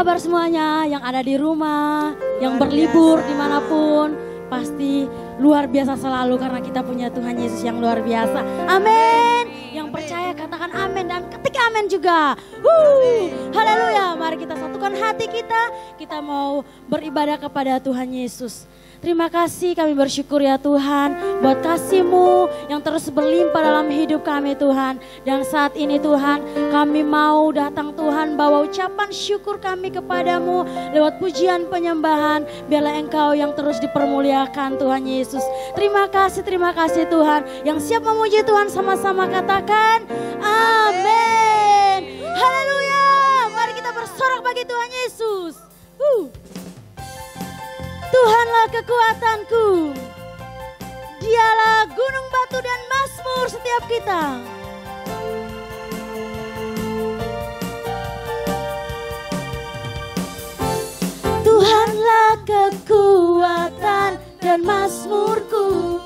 kabar semuanya yang ada di rumah, yang berlibur dimanapun? Pasti luar biasa selalu karena kita punya Tuhan Yesus yang luar biasa. Amin. Yang percaya katakan amin dan ketik amin juga. Haleluya. Mari kita satukan hati kita mau beribadah kepada Tuhan Yesus. Terima kasih, kami bersyukur ya Tuhan buat kasih-Mu yang terus berlimpah dalam hidup kami Tuhan. Dan saat ini Tuhan kami mau datang Tuhan bawa ucapan syukur kami kepadamu lewat pujian penyembahan. Biarlah Engkau yang terus dipermuliakan Tuhan Yesus. Terima kasih Tuhan. Yang siap memuji Tuhan sama-sama katakan amin. Haleluya. Mari kita bersorak bagi Tuhan Yesus. Tuhanlah kekuatanku, Dialah gunung batu dan mazmur setiap kita. Tuhanlah kekuatan dan mazmurku,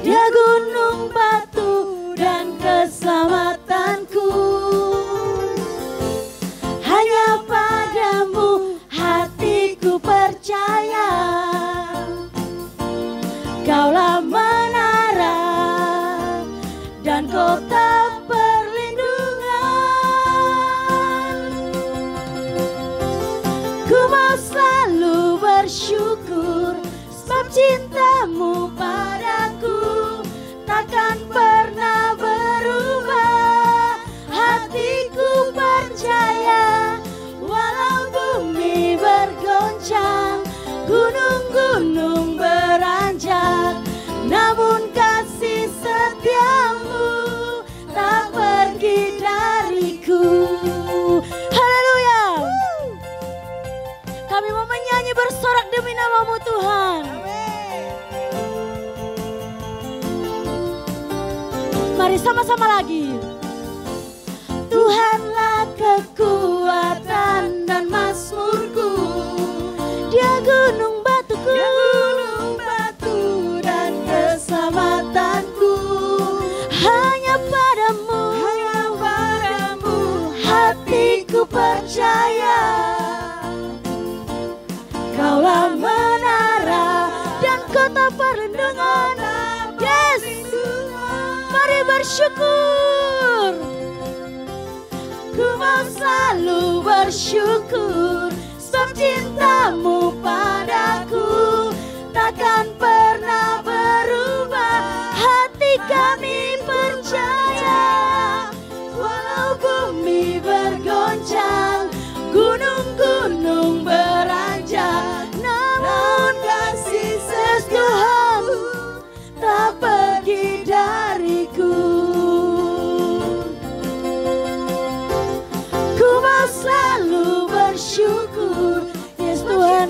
Dia gunung batu dan keselamatanku. Hanya padamu hatiku percaya, Kaulah menara dan kota perlindungan. Ku mau selalu bersyukur sebab cintamu padaku takkan pernah berubah. Hatiku percaya walau bumi bergoncang, gunung-gunung beranjak, namun kasih setiamu tak pergi dariku. Haleluya. Kami mau menyanyi bersorak demi nama-Mu Tuhan. Mari sama-sama lagi. Tuhanlah kekuatan dan mazmurku, Dia gunung batuku, dan keselamatanku. Hanya padamu hatiku percaya, Kaulah menara dan kota perlindungan. Yes, mari bersyukur. Ku mau selalu bersyukur sebab cintamu padaku takkan pernah berubah. Hati kami percaya walau bumi bergoncang, gunung-gunung beranjak, namun kasih Tuhanmu tak pergi dariku. Selalu bersyukur, yes Tuhan,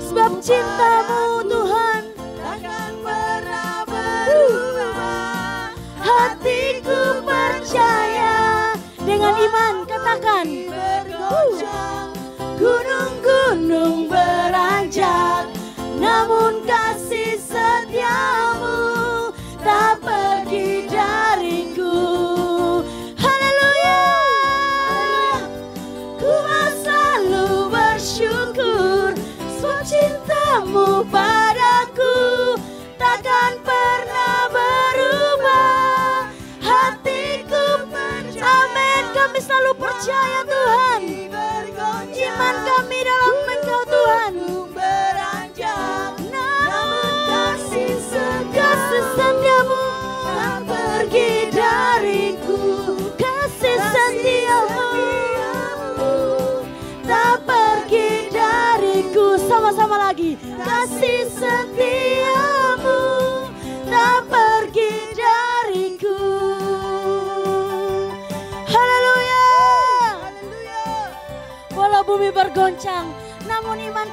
sebab cintamu Tuhan takkan pernah berubah. Hatiku percaya, dengan iman katakan, gunung-gunung beranjak, namun kasih setiamu tak pergi dariku. Cintamu padaku takkan pernah berubah. Hatiku percaya, amin. Kami selalu percaya Tuhan. Iman kami dalam Engkau Tuhan. Namun kasih setiamu tak pergi dariku. Kasih setiamu tak pergi dariku. Sama-sama lagi. Kasih setiamu tak pergi dariku. Haleluya. Walau bumi bergoncang, namun iman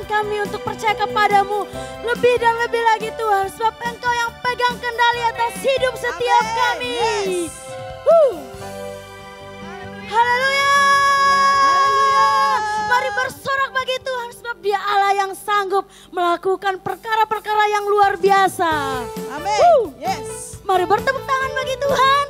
kami untuk percaya kepadamu lebih dan lebih lagi Tuhan. Sebab Engkau yang pegang kendali atas hidup setiap kami. Haleluya. Mari bersorak bagi Tuhan sebab Dia Allah yang sanggup melakukan perkara-perkara yang luar biasa. Amin. Yes. Mari bertepuk tangan bagi Tuhan.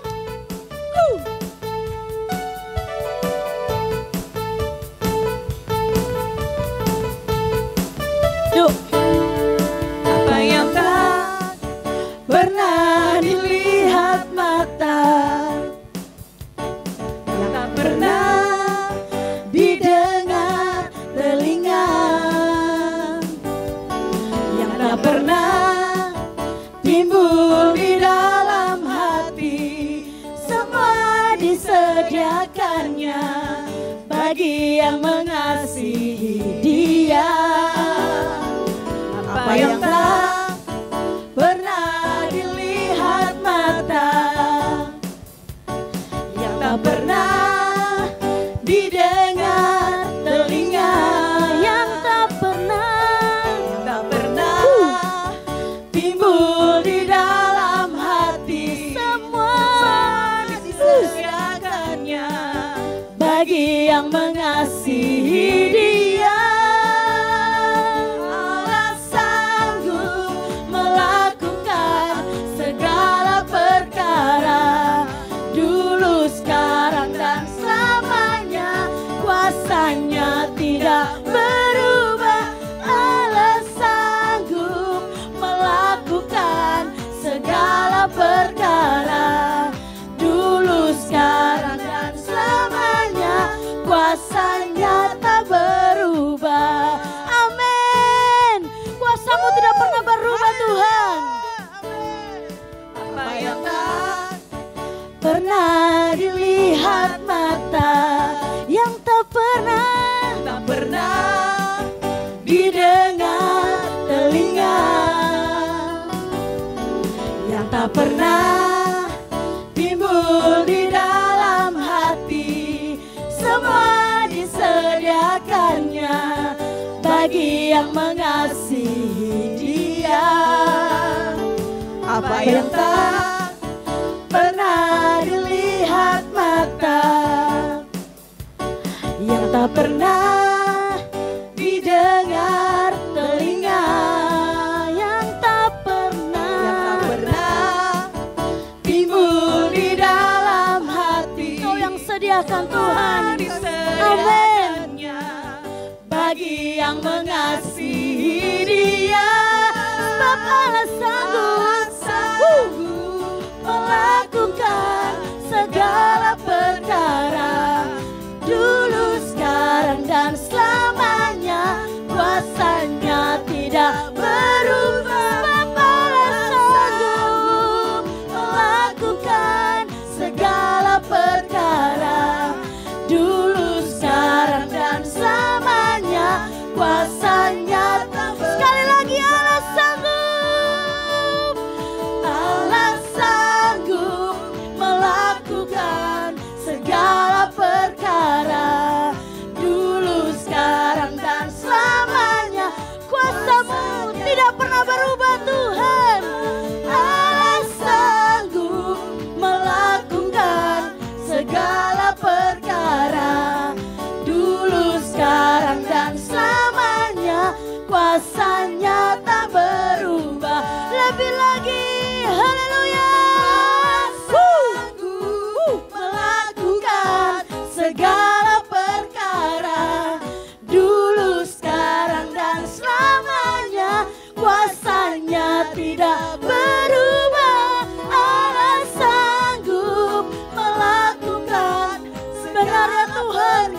didengar telinga, yang tak pernah timbul di dalam hati. Semua disediakannya bagi yang mengasihi Dia. Apa yang tak pernah dilihat mata, yang tak pernah didengar telinga, yang tak pernah timbul di dalam hati. Kau yang sediakan Tuhan. Amin. Bagi yang mengasihi Dia, sebab Allah sanggup melakukan segala perkara, dulu, sekarang, dan selamanya. Kuasanya tidak berubah, sebab Allah sanggup melakukan segala perkara, dulu, sekarang, dan selamanya. Kuasanya tak berubah. Sekali lagi, Allah sanggup. Allah sanggup melakukan segala perkara, dulu, sekarang, dan selamanya. Kuasamu tidak pernah berubah, Tuhan. Allah sanggup melakukan segala perkara, dulu, sekarang, dan selamanya. Kuasanya tak berubah. Lebih lagi, haleluya. Sanggup melakukan segala perkara, dulu, sekarang, dan selamanya. Kuasanya tidak berubah. Allah sanggup melakukan. Sebenarnya Tuhan,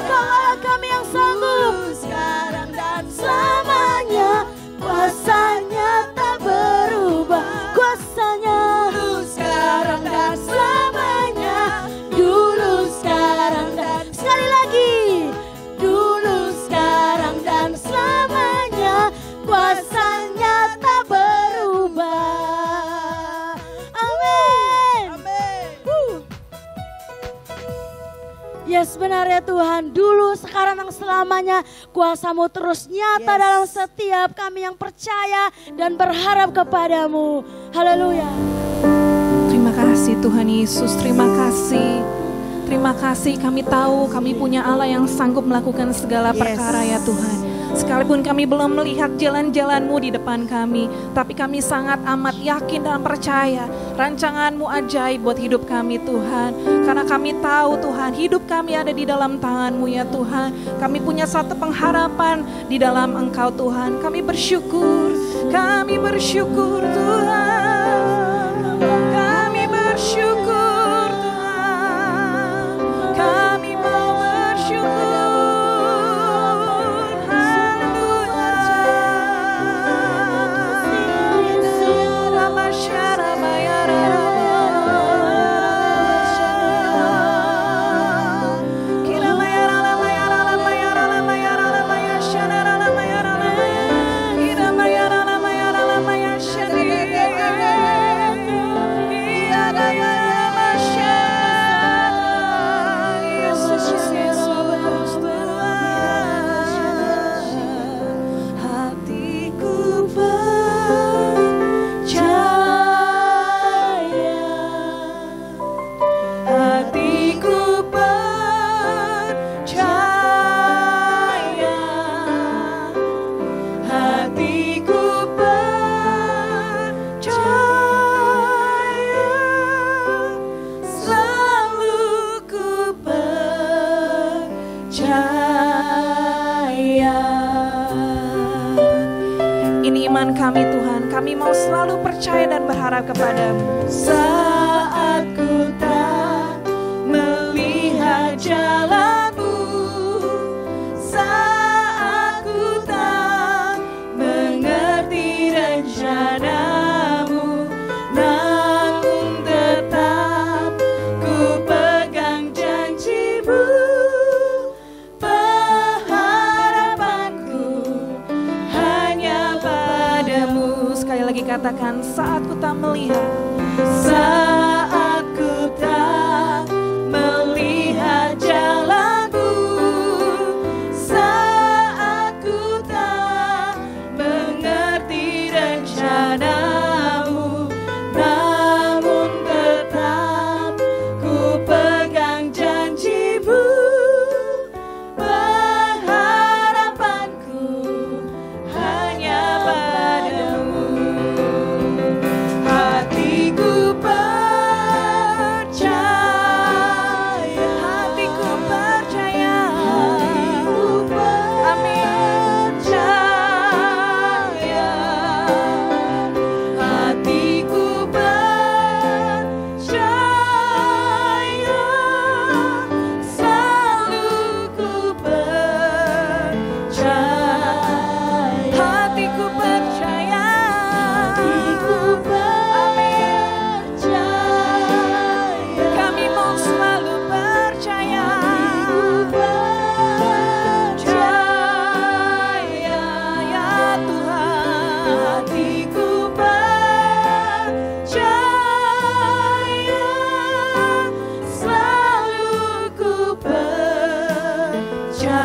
Kau Allah kami yang sanggup. Sekarang dan selamanya. Kuasanya tak berubah. Kuasanya dulu, sekarang, dan selamanya. Dulu, sekarang, dan sekali lagi, dulu, sekarang, dan selamanya. Kuasanya tak berubah. Amin. Yes, benar ya Tuhan. Dulu, sekarang, dan selamanya. Kuasa-Mu terus nyata dalam setiap kami yang percaya dan berharap kepadamu. Haleluya. Terima kasih Tuhan Yesus, terima kasih. Terima kasih, kami tahu kami punya Allah yang sanggup melakukan segala perkara ya Tuhan. Sekalipun kami belum melihat jalan-jalan-Mu di depan kami, tapi kami sangat amat yakin dan percaya rancangan-Mu ajaib buat hidup kami Tuhan. Karena kami tahu Tuhan, hidup kami ada di dalam tangan-Mu ya Tuhan. Kami punya satu pengharapan di dalam Engkau Tuhan. Kami bersyukur Tuhan. Kami bersyukur Tuhan. Kami mau bersyukur. Iman kami Tuhan, kami mau selalu percaya dan berharap kepadamu. Saat ku tak melihat jalan-Mu, saat ku tak mengerti rencana-Mu, namun tetap ku pegang janji-Mu. Pengharapanku sekali lagi katakan, saat ku tak melihat. Saat ku tak melihat jalanku, saat ku tak mengerti rencanamu, namun tetap ku pegang janjimu. Pengharapanku hanya padamu. Hatiku percaya, hatiku percaya, amin. Percaya, hatiku percaya, selalu ku percaya. Hatiku percaya, hatiku percaya, kami mau selalu percaya. Percaya ya Tuhan, hatiku percaya, selalu ku percaya.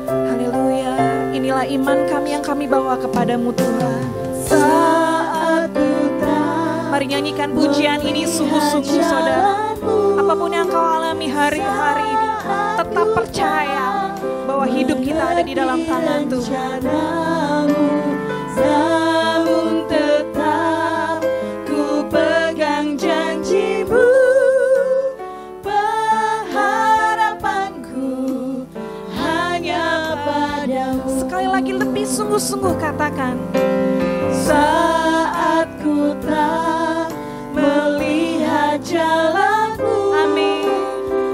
Haleluya. Inilah iman kami yang kami bawa kepadamu Tuhan. Saat ku tak Mari nyanyikan pujian ini sungguh-sungguh saudara. Apapun yang kau alami hari-hari ini, tetap percaya bahwa hidup kita ada di dalam tangan Tuhan. Namun tetap ku pegang janjimu. Pengharapanku hanya padamu. Sekali lagi lebih sungguh-sungguh katakan, Saat ku tak melihat jalanku, amin.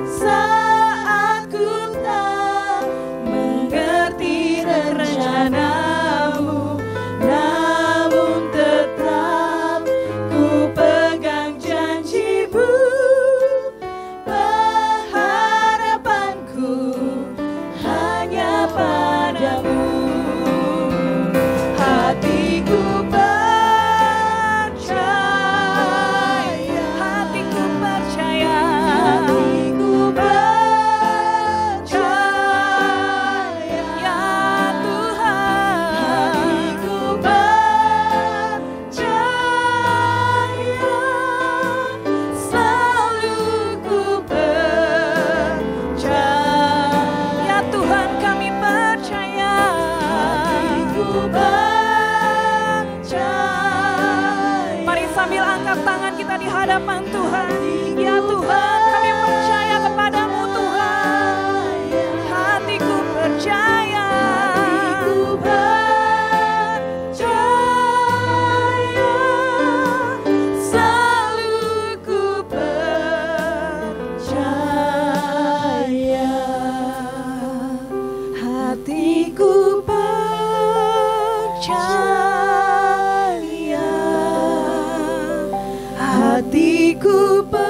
saat ku tak mengerti rencanamu, namun tetap ku pegang janjimu. Pengharapanku hanya padamu. Hatiku percaya, Hatiku percaya, hatiku percaya, ya Tuhan. hatiku percaya, selalu ku percaya. Ya Tuhan, kami percaya. Hatiku percaya. Mari sambil angkat tangan kita di hadapan Tuhan. Ya Tuhan, kami percaya kepadamu Tuhan. Hatiku percaya. Hatiku percaya, selalu ku percaya. Hatiku percaya, hatiku percaya.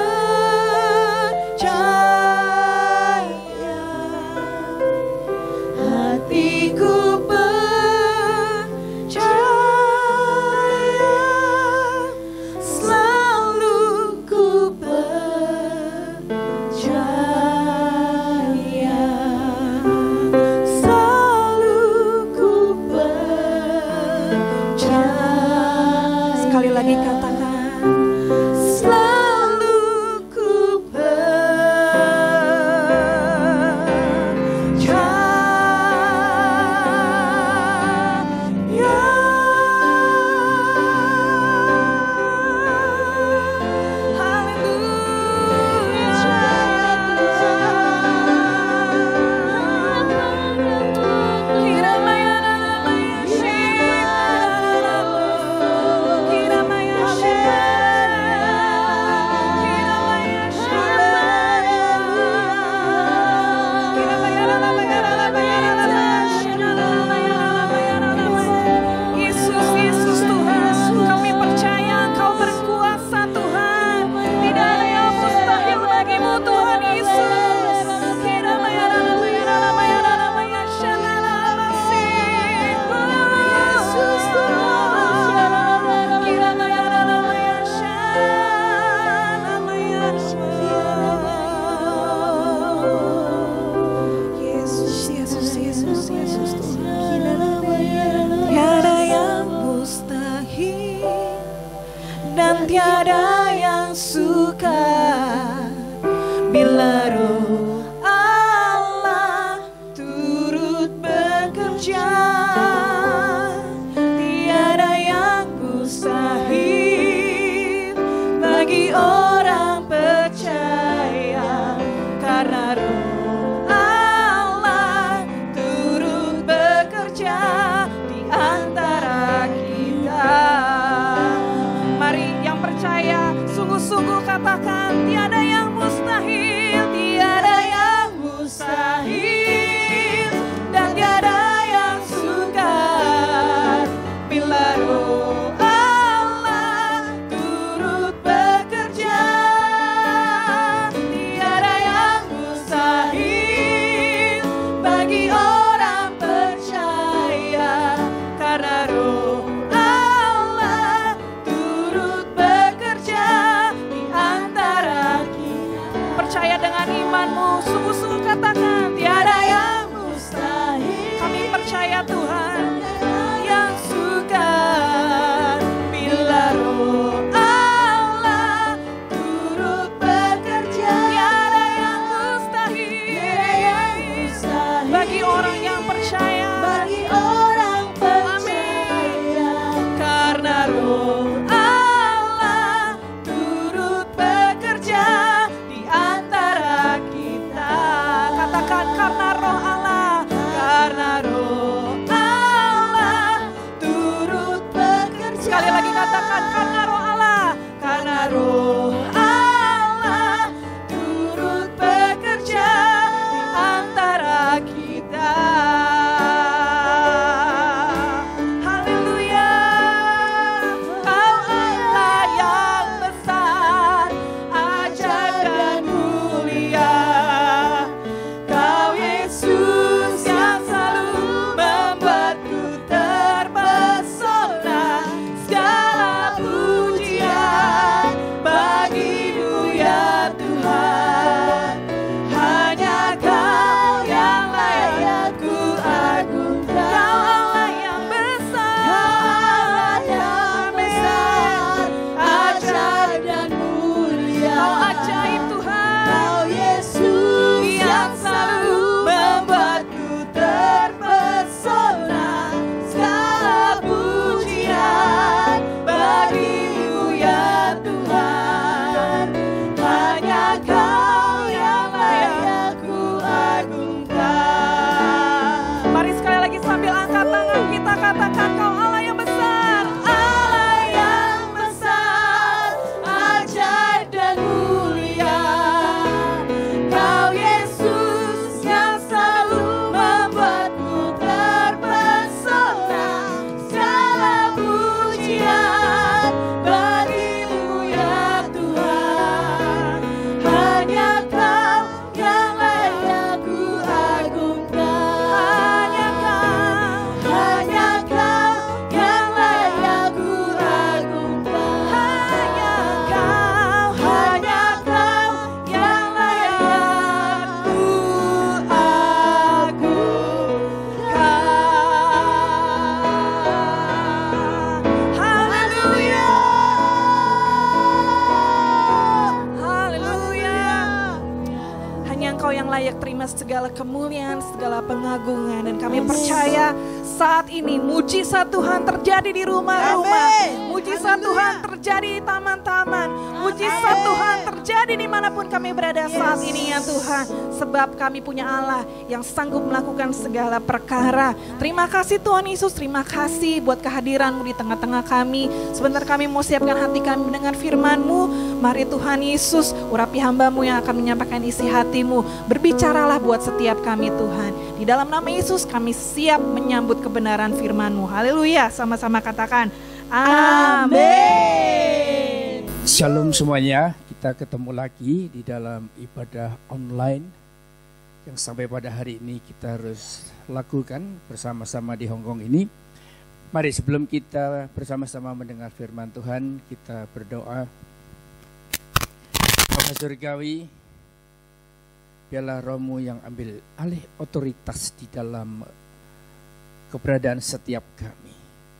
katakan karena Roh Allah, karena Roh Allah turut bekerja di antara kita. Haleluya, Kau Allah yang besar, ajaib dan mulia. Kau Yesus yang selalu membuatku terpesona. Segala pujian bagimu ya Tuhan. Hanya Kau yang layak ku agungkan. Kau Allah yang besar, ajaib dan mulia. Kau ajaib Tuhan. Kau Yesus yang selalu membuatku terpesona. Segala pujian bagimu ya Tuhan. Hanya Kau yang layak ku agungkan. Mari sekali lagi sambil angkat tangan kita katakan Kau Allah yang besar. Allah yang besar, ajaib dan mulia. Kau Yesus yang selalu membuatku terpesona. Segala pujian bagimu ya Tuhan. Hanya Kau yang layak ku agungkan. Hanya Kau yang layak ku agungkan. Hanya Kau yang layak ku agungkan. Haleluya, haleluya. Hanya Engkau yang layak terima segala kemuliaan, segala pengagungan. Dan kami percaya saat ini mujizat Tuhan terjadi di rumah-rumah. Mujizat Tuhan terjadi di taman-taman. Mujizat Tuhan terjadi dimanapun kami berada saat ini ya Tuhan. Sebab kami punya Allah yang sanggup melakukan segala perkara. Terima kasih Tuhan Yesus, terima kasih buat kehadiran-Mu di tengah-tengah kami. Sebentar kami mau siapkan hati kami mendengar firman-Mu. Mari Tuhan Yesus, urapi hamba-Mu yang akan menyampaikan isi hati-Mu. Berbicaralah buat setiap kami Tuhan. Di dalam nama Yesus kami siap menyambut kebenaran firman-Mu. Haleluya, sama-sama katakan amin. Shalom semuanya, kita ketemu lagi di dalam ibadah online yang sampai pada hari ini kita harus lakukan bersama-sama di Hongkong ini. Mari sebelum kita bersama-sama mendengar firman Tuhan, kita berdoa. Bapa Surgawi, biarlah Roh-Mu yang ambil alih otoritas di dalam keberadaan setiap kami,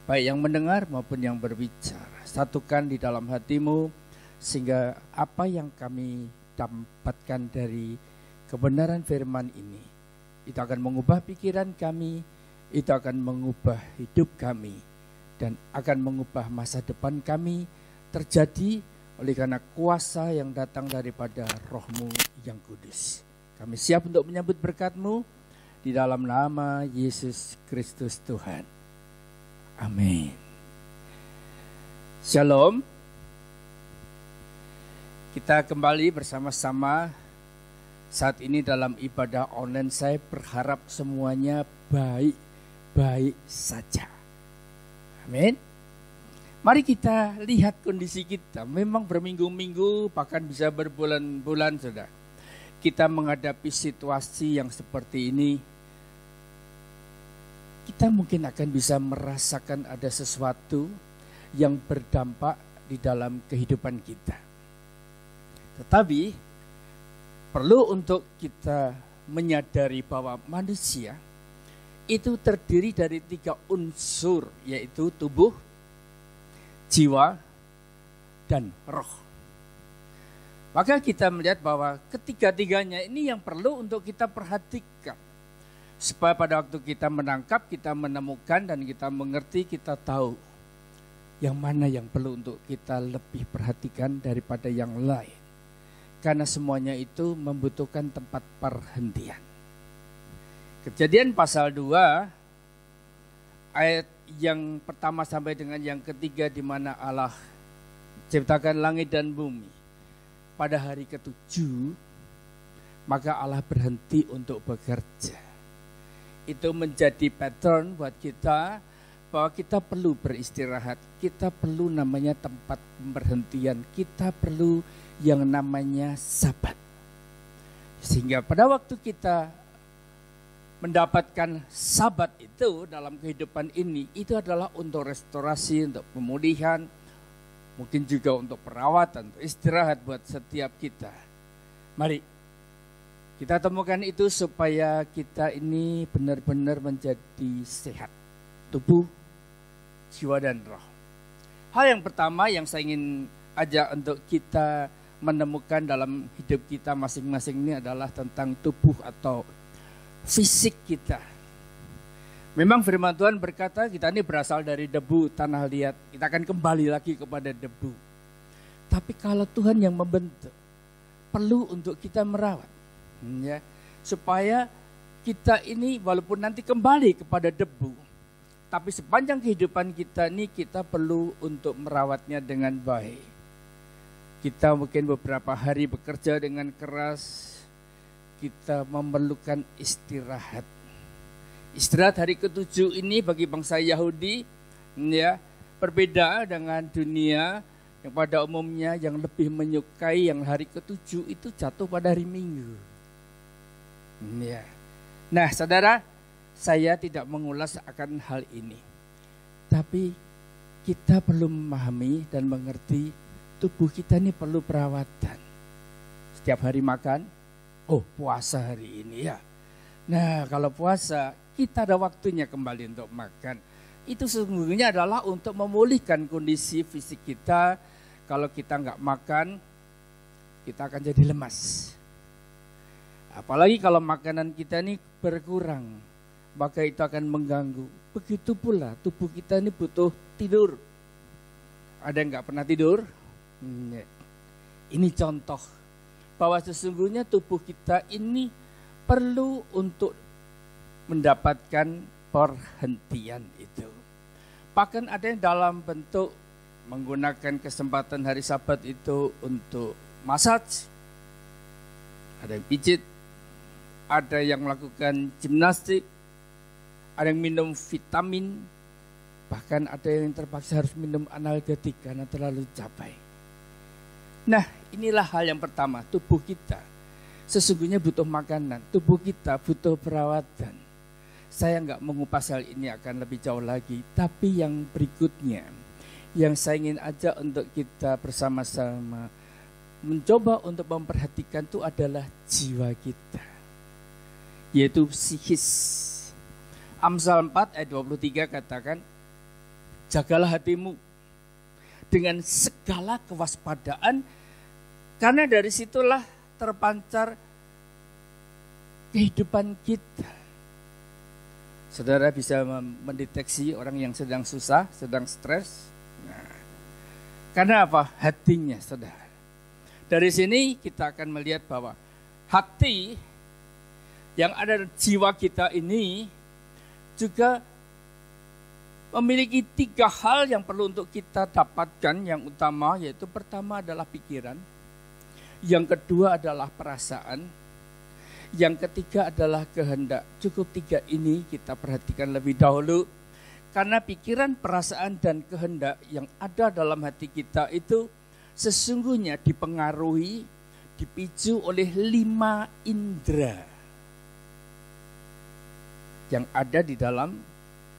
baik yang mendengar maupun yang berbicara. Satukan di dalam hati-Mu, sehingga apa yang kami dapatkan dari kebenaran firman ini, itu akan mengubah pikiran kami, itu akan mengubah hidup kami, dan akan mengubah masa depan kami terjadi oleh karena kuasa yang datang daripada Roh-Mu yang kudus. Kami siap untuk menyambut berkat-Mu di dalam nama Yesus Kristus Tuhan. Amin. Shalom. Kita kembali bersama-sama saat ini dalam ibadah online. Saya berharap semuanya baik-baik saja. Amin. Mari kita lihat kondisi kita. Memang berminggu-minggu, bahkan bisa berbulan-bulan sudah. Kita menghadapi situasi yang seperti ini. Kita mungkin akan bisa merasakan ada sesuatu yang berdampak di dalam kehidupan kita. Tetapi perlu untuk kita menyadari bahwa manusia itu terdiri dari 3 unsur, yaitu tubuh, jiwa, dan roh. Maka kita melihat bahwa ketiga-tiganya ini yang perlu untuk kita perhatikan. Supaya pada waktu kita menangkap, kita menemukan dan kita mengerti, kita tahu yang mana yang perlu untuk kita lebih perhatikan daripada yang lain. Karena semuanya itu membutuhkan tempat perhentian. Kejadian pasal 2 ayat yang pertama sampai dengan yang ketiga, di mana Allah ciptakan langit dan bumi. Pada hari ketujuh, maka Allah berhenti untuk bekerja. Itu menjadi pattern buat kita, bahwa kita perlu beristirahat, kita perlu namanya tempat pemberhentian, kita perlu yang namanya Sabat. Sehingga pada waktu kita mendapatkan Sabat itu dalam kehidupan ini, itu adalah untuk restorasi, untuk pemulihan, mungkin juga untuk perawatan, untuk istirahat buat setiap kita. Mari kita temukan itu supaya kita ini benar-benar menjadi sehat, tubuh, jiwa dan roh. Hal yang pertama yang saya ingin ajak untuk kita menemukan dalam hidup kita masing-masing ini adalah tentang tubuh atau fisik kita. Memang firman Tuhan berkata kita ini berasal dari debu, tanah liat. Kita akan kembali lagi kepada debu. Tapi kalau Tuhan yang membentuk, perlu untuk kita merawat. Ya, supaya kita ini walaupun nanti kembali kepada debu, tapi sepanjang kehidupan kita ini kita perlu untuk merawatnya dengan baik. Kita mungkin beberapa hari bekerja dengan keras, kita memerlukan istirahat. Istirahat hari ketujuh ini bagi bangsa Yahudi ya berbeda dengan dunia yang pada umumnya yang lebih menyukai yang hari ketujuh itu jatuh pada hari Minggu. Ya. Nah, saudara, saya tidak mengulas akan hal ini. Tapi kita perlu memahami dan mengerti tubuh kita ini perlu perawatan. Setiap hari makan, puasa hari ini ya. Nah, kalau puasa kita ada waktunya kembali untuk makan. Itu sesungguhnya adalah untuk memulihkan kondisi fisik kita. Kalau kita nggak makan, kita akan jadi lemas. Apalagi kalau makanan kita ini berkurang, maka itu akan mengganggu. Begitu pula tubuh kita ini butuh tidur. Ada yang nggak pernah tidur? Ini contoh bahwa sesungguhnya tubuh kita ini perlu untuk mendapatkan perhentian itu. Bahkan ada yang dalam bentuk menggunakan kesempatan hari Sabat itu untuk massage, ada yang pijit, ada yang melakukan gimnastik, ada yang minum vitamin, bahkan ada yang terpaksa harus minum analgetik karena terlalu capek. Nah, inilah hal yang pertama, tubuh kita sesungguhnya butuh makanan, tubuh kita butuh perawatan. Saya nggak mengupas hal ini akan lebih jauh lagi, tapi yang berikutnya yang saya ingin ajak untuk kita bersama-sama mencoba untuk memperhatikan itu adalah jiwa kita, yaitu psikis. Amsal 4 ayat 23 katakan, jagalah hatimu dengan segala kewaspadaan, karena dari situlah terpancar kehidupan kita. Saudara bisa mendeteksi orang yang sedang susah, sedang stres. Nah, karena apa? Hatinya, saudara. Dari sini kita akan melihat bahwa hati yang ada di jiwa kita ini juga memiliki 3 hal yang perlu untuk kita dapatkan. Yang utama yaitu pertama adalah pikiran, yang kedua adalah perasaan, yang ketiga adalah kehendak. Cukup 3 ini kita perhatikan lebih dahulu. Karena pikiran, perasaan, dan kehendak yang ada dalam hati kita itu sesungguhnya dipengaruhi, dipicu oleh 5 indera yang ada di dalam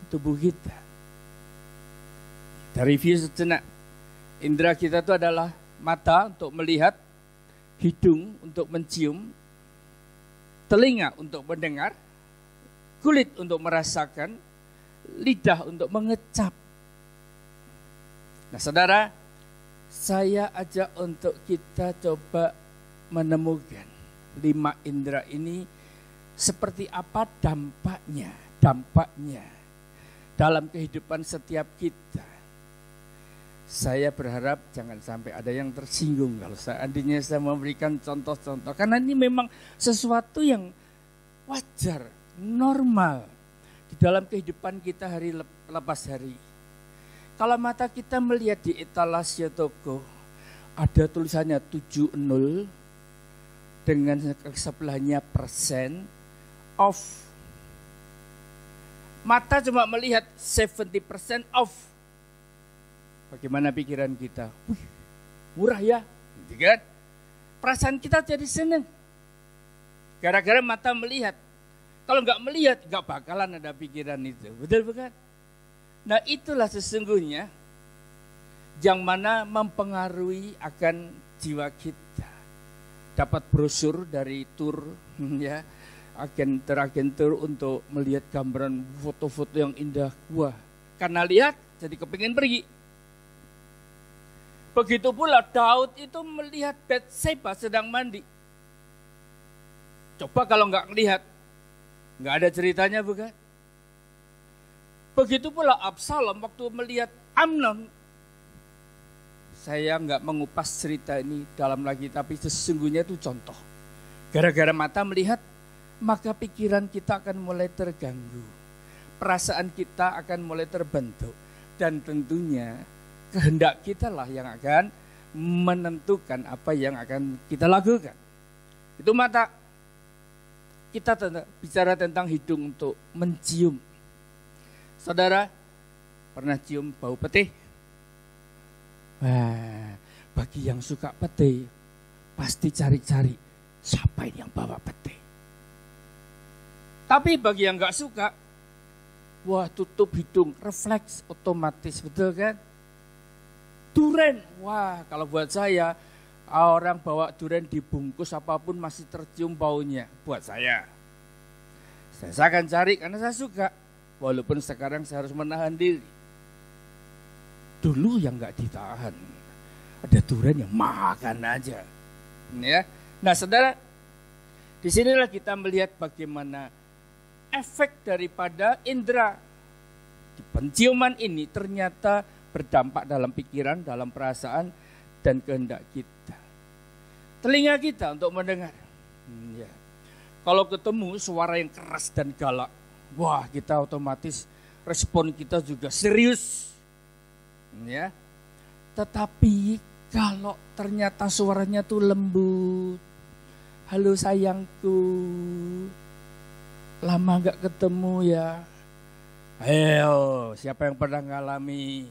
tubuh kita. Kita review sejenak. Indera kita itu adalah mata untuk melihat, hidung untuk mencium, telinga untuk mendengar, kulit untuk merasakan, lidah untuk mengecap. Nah, saudara, saya ajak untuk kita coba menemukan 5 indera ini seperti apa dampaknya dalam kehidupan setiap kita. Saya berharap jangan sampai ada yang tersinggung kalau seandainya saya memberikan contoh-contoh. Karena ini memang sesuatu yang wajar, normal. Di dalam kehidupan kita hari lepas hari. Kalau mata kita melihat di etalase toko, ada tulisannya 70 dengan sebelahnya persen off. Mata cuma melihat 70% off. Bagaimana pikiran kita? Wih, murah ya, gitu kan? Perasaan kita jadi senang. Gara-gara mata melihat. Kalau nggak melihat, nggak bakalan ada pikiran itu. Betul bukan? Nah itulah sesungguhnya yang mana mempengaruhi akan jiwa kita. Dapat brosur dari tur, ya, agentur untuk melihat gambaran foto-foto yang indah. Wah, karena lihat jadi kepingin pergi. Begitu pula Daud itu melihat Batseba sedang mandi. Coba kalau nggak melihat, nggak ada ceritanya bukan? Begitu pula Absalom waktu melihat Amnon. Saya nggak mengupas cerita ini dalam lagi, tapi sesungguhnya itu contoh. Gara-gara mata melihat, maka pikiran kita akan mulai terganggu. Perasaan kita akan mulai terbentuk. Dan tentunya kehendak kita lah yang akan menentukan apa yang akan kita lakukan. Itu mata. Kita bicara tentang hidung untuk mencium. Saudara, pernah cium bau pete? Wah, bagi yang suka pete, pasti cari-cari siapa ini yang bawa pete. Tapi bagi yang nggak suka, wah tutup hidung, refleks otomatis, betul kan? Duren, wah kalau buat saya, orang bawa duren dibungkus apapun masih tercium baunya, buat saya. Saya akan cari karena saya suka, walaupun sekarang saya harus menahan diri. Dulu yang nggak ditahan, ada duren yang makan aja. Ya. Nah saudara, disinilah kita melihat bagaimana efek daripada indera di penciuman ini ternyata berdampak dalam pikiran, dalam perasaan, dan kehendak kita. Telinga kita untuk mendengar. Ya. Kalau ketemu suara yang keras dan galak, wah kita otomatis respon kita juga serius. Ya. Tetapi kalau ternyata suaranya tuh lembut, halo sayangku, lama gak ketemu ya. Ayo, siapa yang pernah ngalami?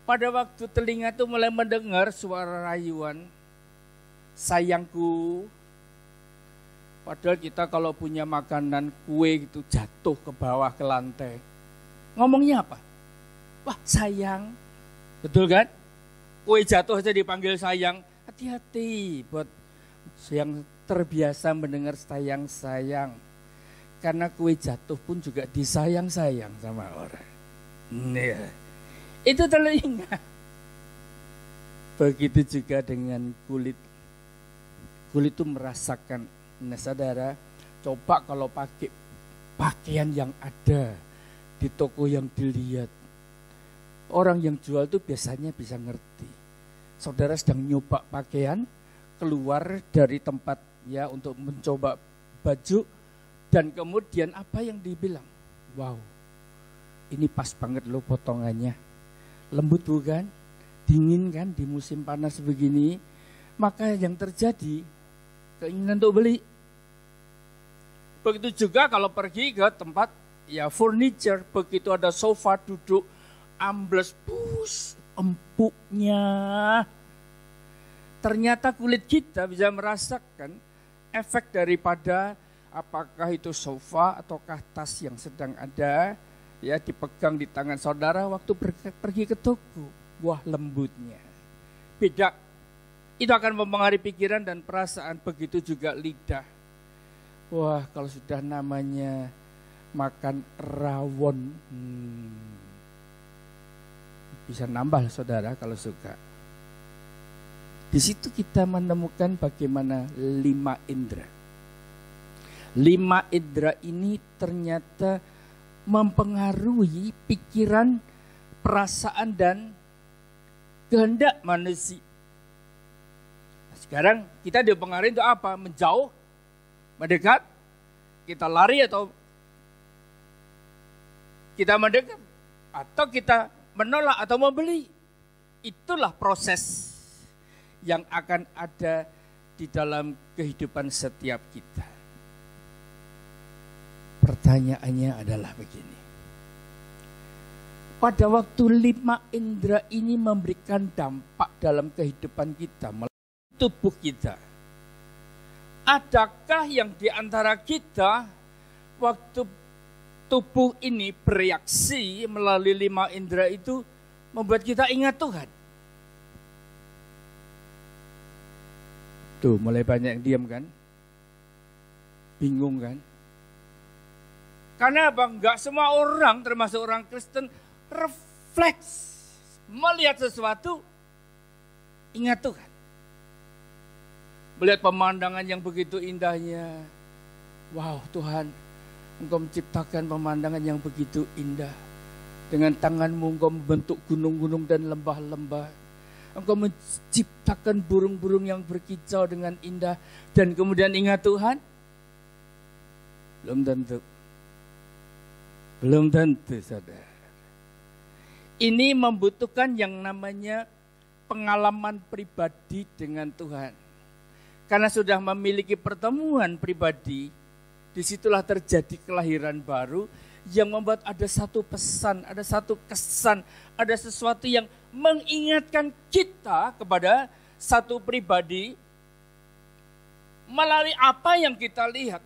Pada waktu telinga tuh mulai mendengar suara rayuan, sayangku. Padahal kita kalau punya makanan kue gitu jatuh ke bawah ke lantai. Ngomongnya apa? Wah sayang. Betul kan? Kue jatuh aja dipanggil sayang. Hati-hati buat yang terbiasa mendengar sayang-sayang. Karena kue jatuh pun juga disayang-sayang sama orang. Nih, itu telinga. Begitu juga dengan kulit. Kulit itu merasakan. Nah saudara, coba kalau pakai pakaian yang ada di toko yang dilihat. Orang yang jual itu biasanya bisa ngerti. Saudara sedang nyoba pakaian, keluar dari tempat ya untuk mencoba baju. Dan kemudian apa yang dibilang? Wow, ini pas banget loh potongannya. Lembut bukan? Dingin kan di musim panas begini. Maka yang terjadi keinginan untuk beli. Begitu juga kalau pergi ke tempat ya furniture. Begitu ada sofa duduk, ambles, pus, empuknya. Ternyata kulit kita bisa merasakan efek daripada apakah itu sofa ataukah tas yang sedang ada ya dipegang di tangan saudara waktu pergi ke toko. Wah lembutnya. Beda. Itu akan mempengaruhi pikiran dan perasaan. Begitu juga lidah. Wah kalau sudah namanya makan rawon. Bisa nambah saudara kalau suka. Di situ kita menemukan bagaimana 5 indera. 5 indera ini ternyata mempengaruhi pikiran, perasaan, dan kehendak manusia. Sekarang kita dipengaruhi untuk apa? Menjauh, mendekat, kita lari atau kita mendengar, atau kita menolak atau membeli. Itulah proses yang akan ada di dalam kehidupan setiap kita. Pertanyaannya adalah begini. Pada waktu 5 indera ini memberikan dampak dalam kehidupan kita, melalui tubuh kita. Adakah yang di antara kita waktu tubuh ini bereaksi melalui 5 indera itu membuat kita ingat Tuhan? Tuh mulai banyak yang diam kan? Bingung kan? Karena apa? Enggak semua orang termasuk orang Kristen refleks melihat sesuatu ingat Tuhan. Melihat pemandangan yang begitu indahnya. Wow Tuhan, Engkau menciptakan pemandangan yang begitu indah. Dengan tanganmu Engkau membentuk gunung-gunung dan lembah-lembah. Engkau menciptakan burung-burung yang berkicau dengan indah. Dan kemudian ingat Tuhan? Belum tentu. Belum tentu, saudara. Ini membutuhkan yang namanya pengalaman pribadi dengan Tuhan. Karena sudah memiliki pertemuan pribadi, disitulah terjadi kelahiran baru yang membuat ada satu pesan, ada satu kesan, ada sesuatu yang mengingatkan kita kepada satu pribadi melalui apa yang kita lihat.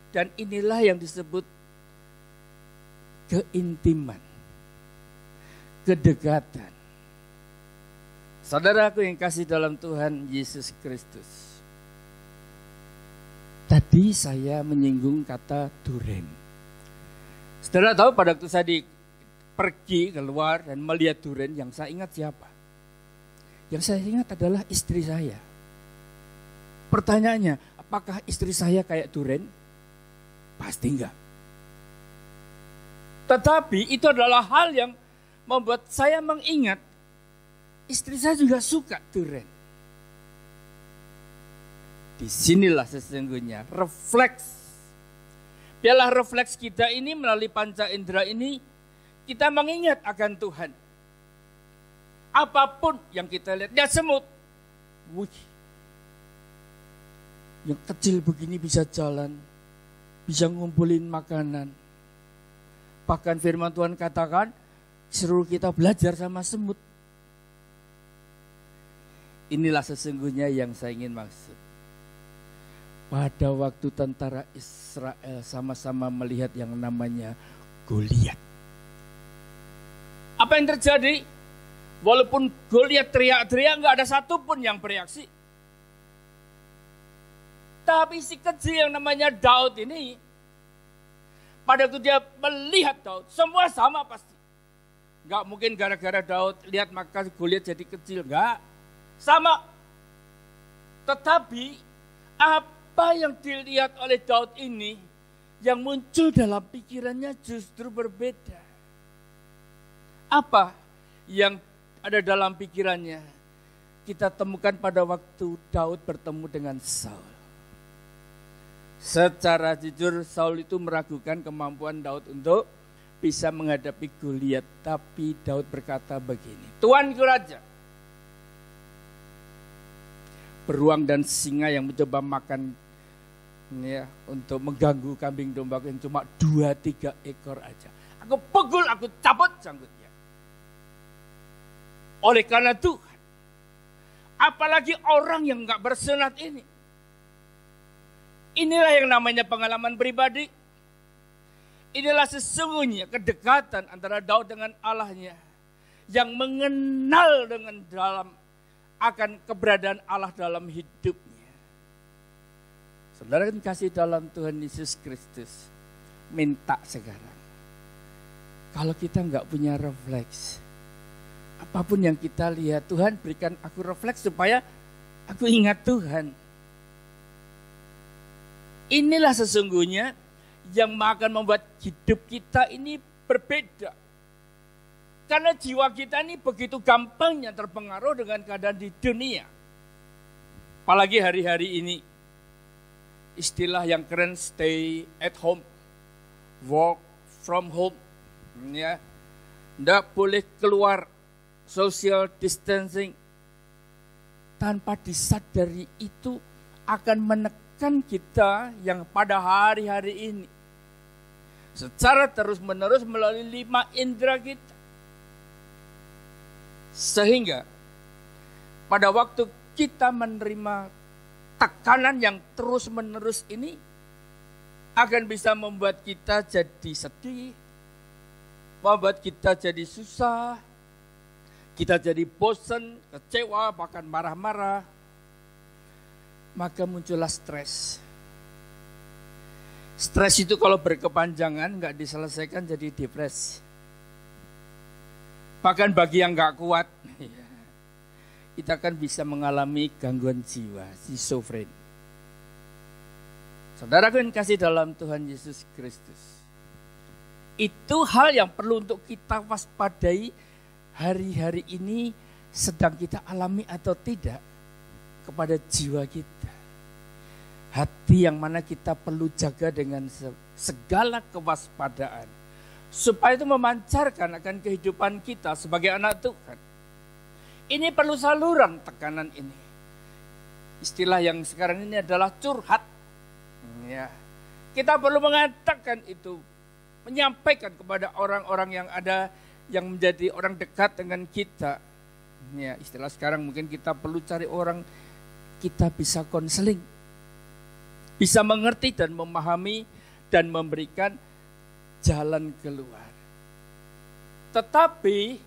Dan inilah yang disebut keintiman, kedekatan. Saudaraku yang kasih dalam Tuhan Yesus Kristus. Tadi saya menyinggung kata duren. Saudara tahu pada waktu saya pergi keluar dan melihat duren, yang saya ingat siapa? Yang saya ingat adalah istri saya. Pertanyaannya, apakah istri saya kayak duren? Pasti enggak. Tetapi itu adalah hal yang membuat saya mengingat istri saya juga suka duren. Disinilah sesungguhnya refleks. Biarlah refleks kita ini melalui panca indera ini kita mengingat akan Tuhan. Apapun yang kita lihat semut. Wih. Yang kecil begini bisa jalan, bisa ngumpulin makanan. Bahkan firman Tuhan katakan, suruh kita belajar sama semut. Inilah sesungguhnya yang saya ingin maksud. Pada waktu tentara Israel sama-sama melihat yang namanya Goliat. Apa yang terjadi? Walaupun Goliat teriak-teriak, nggak ada satupun yang bereaksi. Tapi si kecil yang namanya Daud ini, pada waktu dia melihat Daud, semua sama pasti. Nggak mungkin gara-gara Daud lihat maka Goliat jadi kecil, nggak. Sama. Tetapi apa yang dilihat oleh Daud ini yang muncul dalam pikirannya justru berbeda. Apa yang ada dalam pikirannya? Kita temukan pada waktu Daud bertemu dengan Saul. Secara jujur Saul itu meragukan kemampuan Daud untuk bisa menghadapi Goliat. Tapi Daud berkata begini, Tuanku Raja, beruang dan singa yang mencoba makan ya, untuk mengganggu kambing domba yang cuma 2-3 ekor aja. Aku pukul, aku cabut janggutnya. Oleh karena Tuhan, apalagi orang yang gak bersunat ini. Inilah yang namanya pengalaman pribadi. Inilah sesungguhnya kedekatan antara Daud dengan Allahnya. Yang mengenal dengan dalam akan keberadaan Allah dalam hidupnya. Saudara kan kasih dalam Tuhan Yesus Kristus. Minta sekarang. Kalau kita gak punya refleks. Apapun yang kita lihat, Tuhan berikan aku refleks supaya aku ingat Tuhan. Inilah sesungguhnya yang akan membuat hidup kita ini berbeda. Karena jiwa kita ini begitu gampangnya terpengaruh dengan keadaan di dunia. Apalagi hari-hari ini. Istilah yang keren stay at home, work from home, ya, tidak boleh keluar, social distancing. Tanpa disadari itu akan menekan kita yang pada hari-hari ini secara terus-menerus melalui 5 indera kita. Sehingga pada waktu kita menerima tekanan yang terus-menerus ini akan bisa membuat kita jadi sedih, membuat kita jadi susah, kita jadi bosan, kecewa, bahkan marah-marah. Maka muncullah stres. Stres itu kalau berkepanjangan nggak diselesaikan jadi depresi. Bahkan bagi yang nggak kuat, kita akan bisa mengalami gangguan jiwa, schizofren. Saudaraku yang kasih dalam Tuhan Yesus Kristus, itu hal yang perlu untuk kita waspadai hari-hari ini sedang kita alami atau tidak kepada jiwa kita. Hati yang mana kita perlu jaga dengan segala kewaspadaan. Supaya itu memancarkan akan kehidupan kita sebagai anak Tuhan. Ini perlu saluran tekanan ini. Istilah yang sekarang ini adalah curhat. Ya. Kita perlu mengatakan itu. Menyampaikan kepada orang-orang yang ada, yang menjadi orang dekat dengan kita. Ya, istilah sekarang mungkin kita perlu cari orang kita bisa konseling. Bisa mengerti dan memahami dan memberikan jalan keluar. Tetapi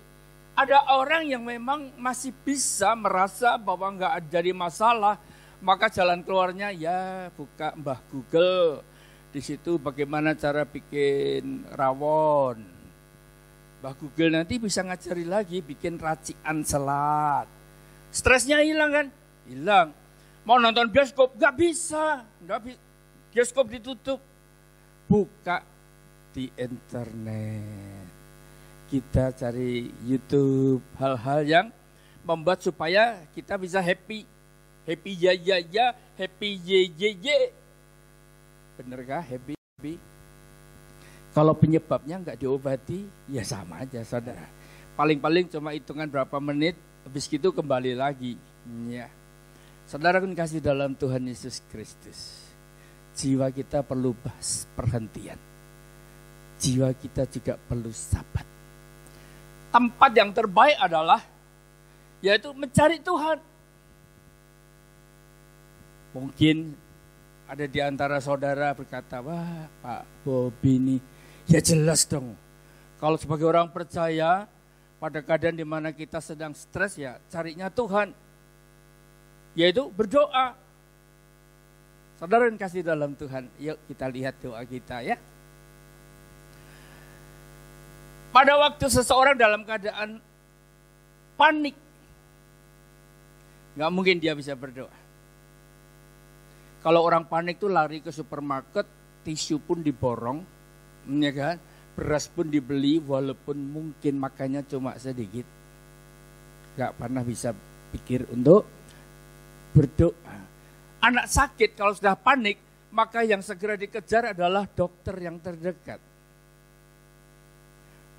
ada orang yang memang masih bisa merasa bahwa nggak jadi masalah, maka jalan keluarnya ya buka Mbah Google. Di situ bagaimana cara bikin rawon. Mbah Google nanti bisa ngajari lagi bikin racikan selat. Stresnya hilang kan? Hilang. Mau nonton bioskop nggak bisa. Bioskop ditutup. Buka di internet. Kita cari YouTube, hal-hal yang membuat supaya kita bisa happy. Happy ya, happy ye. Benerkah happy? Kalau penyebabnya nggak diobati, ya sama aja saudara. Paling-paling cuma hitungan berapa menit, habis itu kembali lagi. Ya. Saudara kun kasih dalam Tuhan Yesus Kristus. Jiwa kita perlu perhentian. Jiwa kita juga perlu sabat. Tempat yang terbaik adalah yaitu mencari Tuhan. Mungkin ada di antara saudara berkata, wah Pak Bobi ini, ya jelas dong. Kalau sebagai orang percaya, pada keadaan di mana kita sedang stres ya carinya Tuhan. Yaitu berdoa. Saudara yang kasih dalam Tuhan, yuk kita lihat doa kita ya. Pada waktu seseorang dalam keadaan panik, gak mungkin dia bisa berdoa. Kalau orang panik tuh lari ke supermarket, tisu pun diborong, ya kan? Beras pun dibeli walaupun mungkin makannya cuma sedikit. Gak pernah bisa pikir untuk berdoa. Anak sakit kalau sudah panik, maka yang segera dikejar adalah dokter yang terdekat.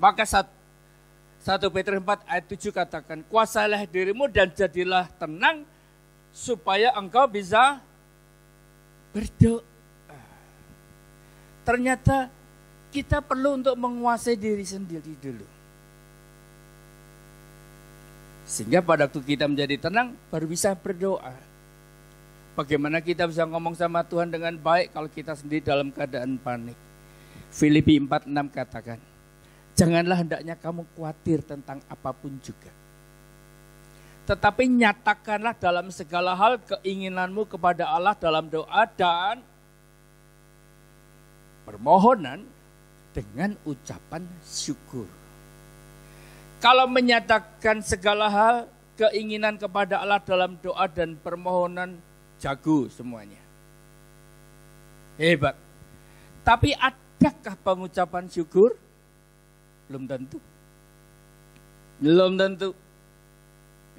Maka 1 Petrus 4 ayat 7 katakan, kuasailah dirimu dan jadilah tenang supaya engkau bisa berdoa. Ternyata kita perlu untuk menguasai diri sendiri dulu. Sehingga pada waktu kita menjadi tenang, baru bisa berdoa. Bagaimana kita bisa ngomong sama Tuhan dengan baik kalau kita sendiri dalam keadaan panik. Filipi 4:6 katakan, janganlah hendaknya kamu khawatir tentang apapun juga. Tetapi nyatakanlah dalam segala hal keinginanmu kepada Allah dalam doa dan permohonan dengan ucapan syukur. Kalau menyatakan segala hal keinginan kepada Allah dalam doa dan permohonan, jago semuanya. Hebat. Tapi adakah pengucapan syukur? Belum tentu. Belum tentu.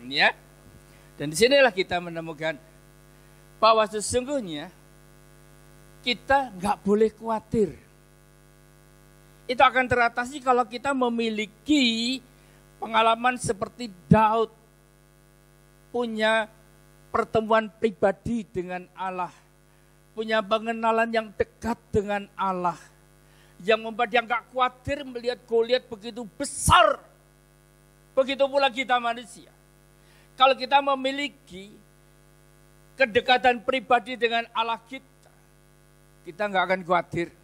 Ya. Dan disinilah kita menemukan bahwa sesungguhnya kita nggak boleh khawatir. itu akan teratasi kalau kita memiliki pengalaman seperti Daud. Punya pertemuan pribadi dengan Allah. Punya pengenalan yang dekat dengan Allah. Yang membuat dia gak khawatir melihat Goliat begitu besar. Begitu pula kita manusia. Kalau kita memiliki kedekatan pribadi dengan Allah kita gak akan khawatir.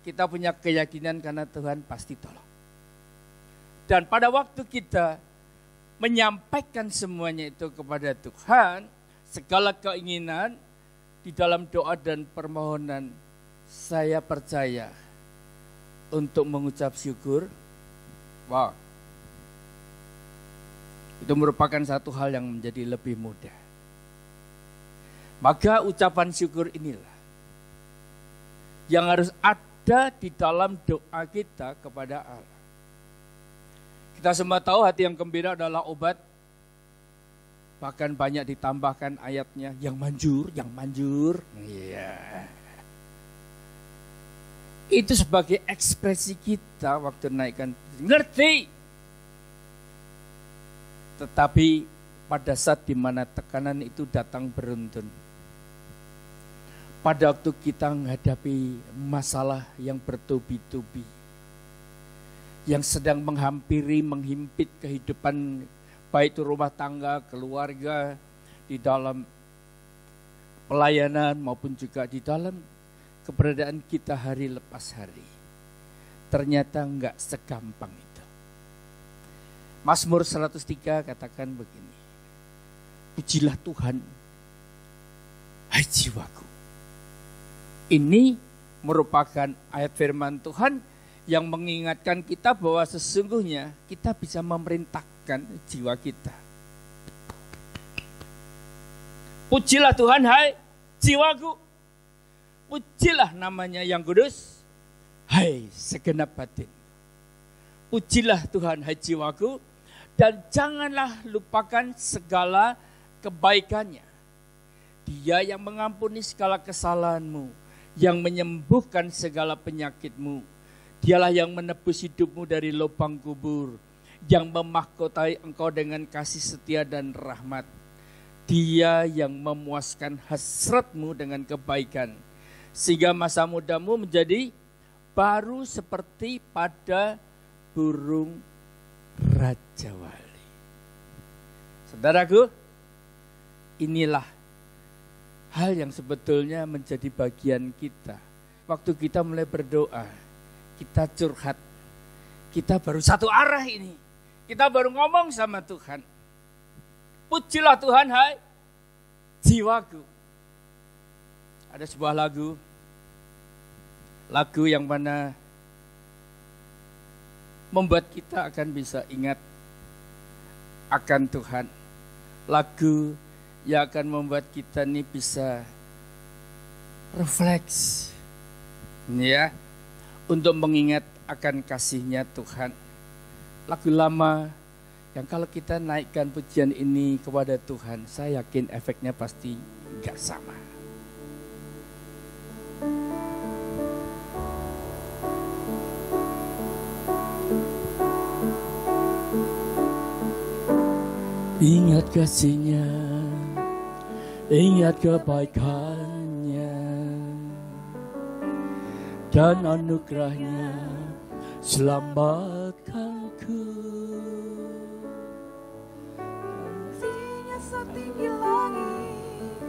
Kita punya keyakinan karena Tuhan pasti tolong. Dan pada waktu kita menyampaikan semuanya itu kepada Tuhan, segala keinginan di dalam doa dan permohonan, saya percaya untuk mengucap syukur, wow, itu merupakan satu hal yang menjadi lebih mudah. Maka ucapan syukur inilah yang harus ada di dalam doa kita kepada Allah. Kita semua tahu hati yang gembira adalah obat. Bahkan banyak ditambahkan ayatnya yang manjur. Iya. Itu sebagai ekspresi kita waktu naikkan. Ngerti. Tetapi pada saat dimana tekanan itu datang beruntun. Pada waktu kita menghadapi masalah yang bertubi-tubi. Yang sedang menghampiri, menghimpit kehidupan, baik itu rumah tangga, keluarga, di dalam pelayanan maupun juga di dalam keberadaan kita hari lepas hari. Ternyata enggak segampang itu. Mazmur 103 katakan begini, pujilah Tuhan, hai jiwaku. Ini merupakan ayat firman Tuhan yang mengingatkan kita bahwa sesungguhnya kita bisa memerintahkan jiwa kita. Pujilah Tuhan, hai jiwaku. Pujilah namanya yang kudus, hai segenap batin. Pujilah Tuhan, hai jiwaku. Dan janganlah lupakan segala kebaikannya. Dia yang mengampuni segala kesalahanmu, yang menyembuhkan segala penyakitmu. Dialah yang menebus hidupmu dari lubang kubur, yang memahkotai engkau dengan kasih setia dan rahmat. Dia yang memuaskan hasratmu dengan kebaikan, sehingga masa mudamu menjadi baru seperti pada burung Raja Wali. Saudaraku, inilah hal yang sebetulnya menjadi bagian kita. Waktu kita mulai berdoa, kita curhat, kita baru satu arah ini. Kita baru ngomong sama Tuhan. Pujilah Tuhan, hai jiwaku. Ada sebuah lagu yang mana membuat kita akan bisa ingat akan Tuhan. Lagu yang akan membuat kita ini bisa refleks, ya, untuk mengingat akan kasih-Nya Tuhan. Lagu lama yang kalau kita naikkan pujian ini kepada Tuhan, saya yakin efeknya pasti gak sama. Ingat kasih-Nya, ingat kebaikan-Nya, dan anugerah-Nya selamatkanku. Kasih-Nya setinggi langit,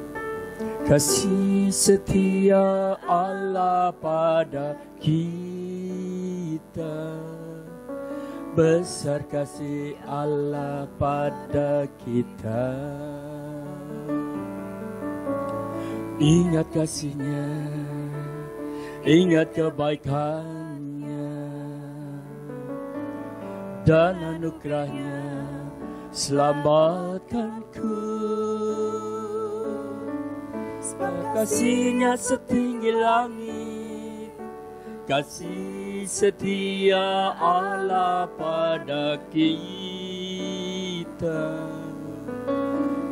kasih setia Allah pada kita. Besar kasih Allah pada kita. Ingat kasih-Nya, ingat kebaikan-Nya, dan anugerah-Nya selamatkanku. Kasih-Nya setinggi langit, kasih setia Allah pada kita.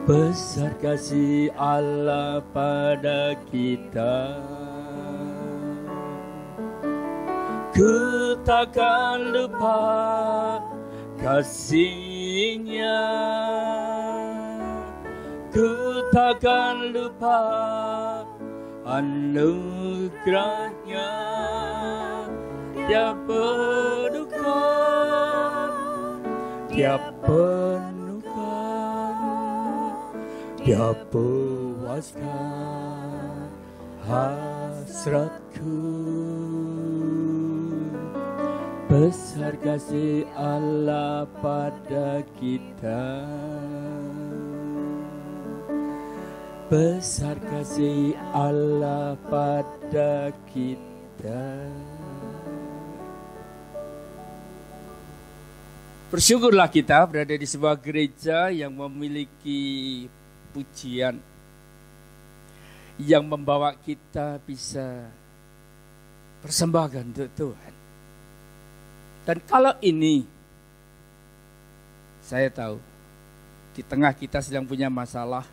Besar kasih Allah pada kita. Ku takkan lupa kasih-Nya, ku takkan lupa anugerah-Nya. Dia penuhkan, Dia penuhkan, Dia puaskan hasratku. Besar kasih Allah pada kita, besar kasih Allah pada kita. Bersyukurlah kita berada di sebuah gereja yang memiliki pujian, yang membawa kita bisa persembahkan untuk Tuhan. Dan kalau ini, saya tahu di tengah kita sedang punya masalah,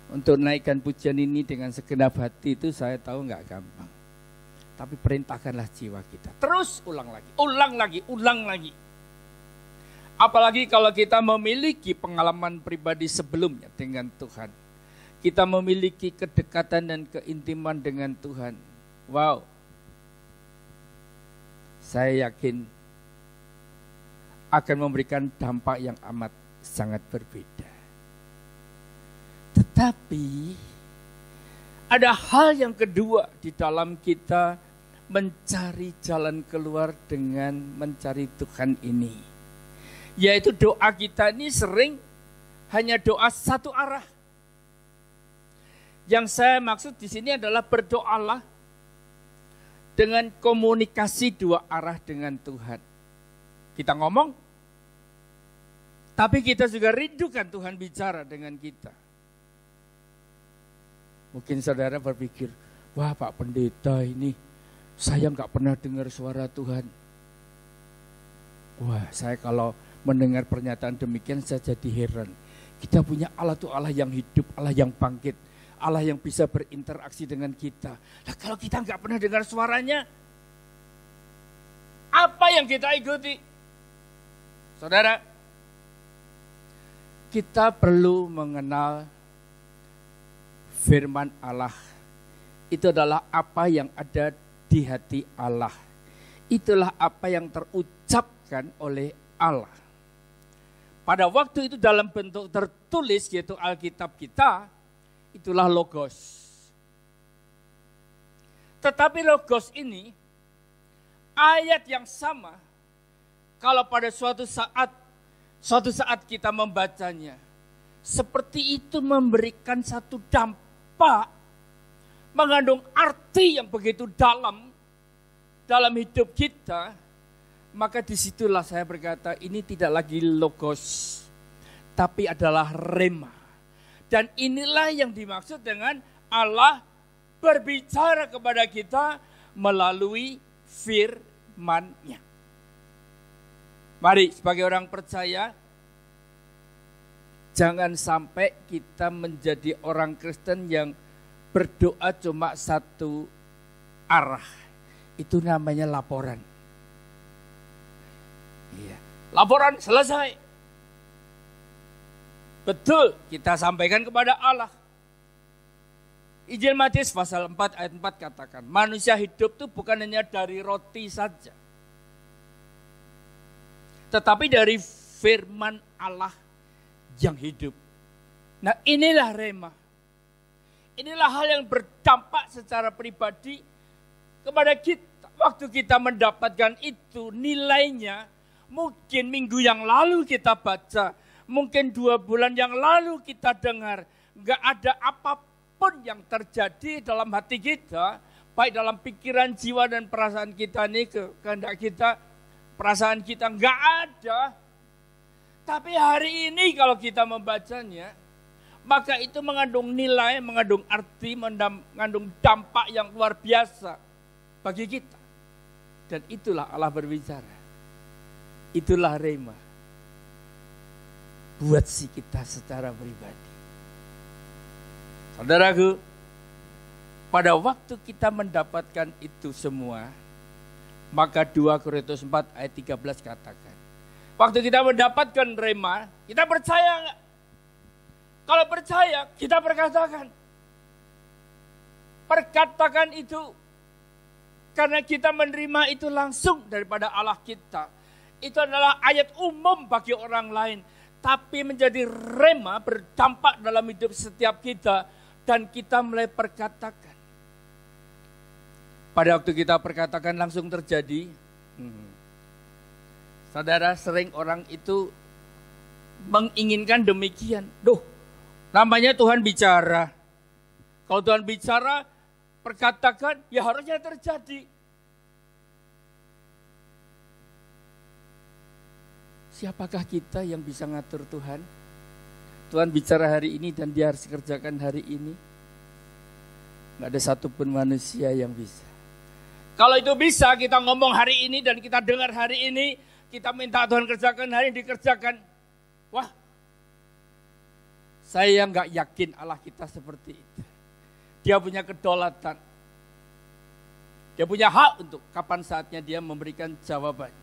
untuk naikkan pujian ini dengan segenap hati itu saya tahu nggak gampang. Tapi perintahkanlah jiwa kita. Terus ulang lagi, ulang lagi, ulang lagi. Apalagi kalau kita memiliki pengalaman pribadi sebelumnya dengan Tuhan. Kita memiliki kedekatan dan keintiman dengan Tuhan. Wow. Saya yakin akan memberikan dampak yang amat sangat berbeda. Tetapi ada hal yang kedua di dalam kita mencari jalan keluar dengan mencari Tuhan ini. Yaitu doa kita ini sering hanya doa satu arah. Yang saya maksud di sini adalah berdoalah dengan komunikasi dua arah dengan Tuhan. Kita ngomong, tapi kita juga rindukan Tuhan bicara dengan kita. Mungkin saudara berpikir, wah Pak Pendeta ini, saya nggak pernah dengar suara Tuhan. Wah, saya kalau mendengar pernyataan demikian saya jadi heran. Kita punya Allah itu Allah yang hidup, Allah yang bangkit, Allah yang bisa berinteraksi dengan kita. Nah, kalau kita nggak pernah dengar suaranya, apa yang kita ikuti? Saudara, kita perlu mengenal firman Allah. Itu adalah apa yang ada di hati Allah. Itulah apa yang terucapkan oleh Allah. Pada waktu itu dalam bentuk tertulis yaitu Alkitab kita, itulah Logos. Tetapi Logos ini, ayat yang sama, kalau pada suatu saat kita membacanya, seperti itu memberikan satu dampak, mengandung arti yang begitu dalam hidup kita, maka disitulah saya berkata ini tidak lagi logos, tapi adalah rema. Dan inilah yang dimaksud dengan Allah berbicara kepada kita melalui firman-Nya. Mari sebagai orang percaya, jangan sampai kita menjadi orang Kristen yang berdoa cuma satu arah. Itu namanya laporan. Iya. Laporan selesai. Betul, kita sampaikan kepada Allah. Injil Matius pasal 4 ayat 4 katakan, manusia hidup itu bukan hanya dari roti saja, tetapi dari firman Allah yang hidup. Nah, inilah rema. Inilah hal yang berdampak secara pribadi kepada kita. Waktu kita mendapatkan itu, nilainya mungkin minggu yang lalu kita baca, mungkin 2 bulan yang lalu kita dengar, gak ada apapun yang terjadi dalam hati kita, baik dalam pikiran, jiwa dan perasaan kita ini, kehendak kita, perasaan kita gak ada. Tapi hari ini kalau kita membacanya, maka itu mengandung nilai, mengandung arti, mengandung dampak yang luar biasa bagi kita. Dan itulah Allah berbicara. Itulah rema buat si kita secara pribadi. Saudaraku, pada waktu kita mendapatkan itu semua, Maka 2 Korintus 4 ayat 13 katakan, waktu kita mendapatkan rema, kita percaya enggak? Kalau percaya, kita perkatakan. Perkatakan itu karena kita menerima itu langsung daripada Allah kita. Itu adalah ayat umum bagi orang lain, tapi menjadi rema berdampak dalam hidup setiap kita dan kita mulai perkatakan. Pada waktu kita perkatakan langsung terjadi. Saudara, sering orang itu menginginkan demikian. Duh, namanya Tuhan bicara. Kalau Tuhan bicara, perkatakan, ya harusnya terjadi. Siapakah kita yang bisa ngatur Tuhan? Tuhan bicara hari ini dan dia harus kerjakan hari ini. Nggak ada satupun manusia yang bisa. Kalau itu bisa, kita ngomong hari ini dan kita dengar hari ini, kita minta Tuhan kerjakan hari ini, dikerjakan. Wah, saya nggak yakin Allah kita seperti itu. Dia punya kedaulatan. Dia punya hak untuk kapan saatnya dia memberikan jawaban.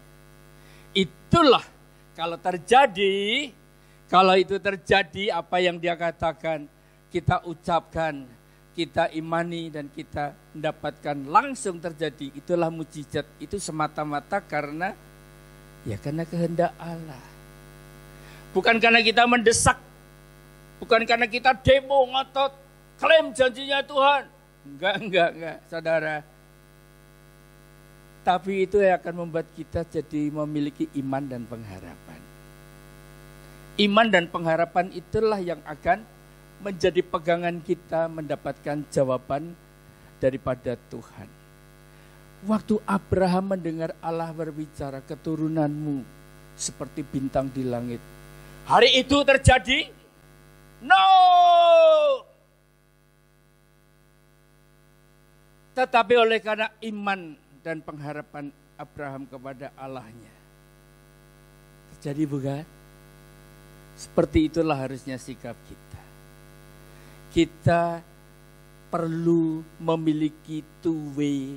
Itulah kalau terjadi, kalau itu terjadi apa yang dia katakan, kita ucapkan, kita imani dan kita mendapatkan langsung terjadi. Itulah mujizat. Itu semata-mata karena kehendak Allah. Bukan karena kita mendesak, bukan karena kita demo ngotot, klaim janjinya Tuhan. Enggak, saudara. Tapi itu yang akan membuat kita jadi memiliki iman dan pengharapan. Iman dan pengharapan itulah yang akan menjadi pegangan kita mendapatkan jawaban daripada Tuhan. Waktu Abraham mendengar Allah berbicara, keturunanmu seperti bintang di langit. Hari itu terjadi? No! Tetapi oleh karena iman dan pengharapan Abraham kepada Allahnya, terjadi bukan? Seperti itulah harusnya sikap kita. Kita perlu memiliki two-way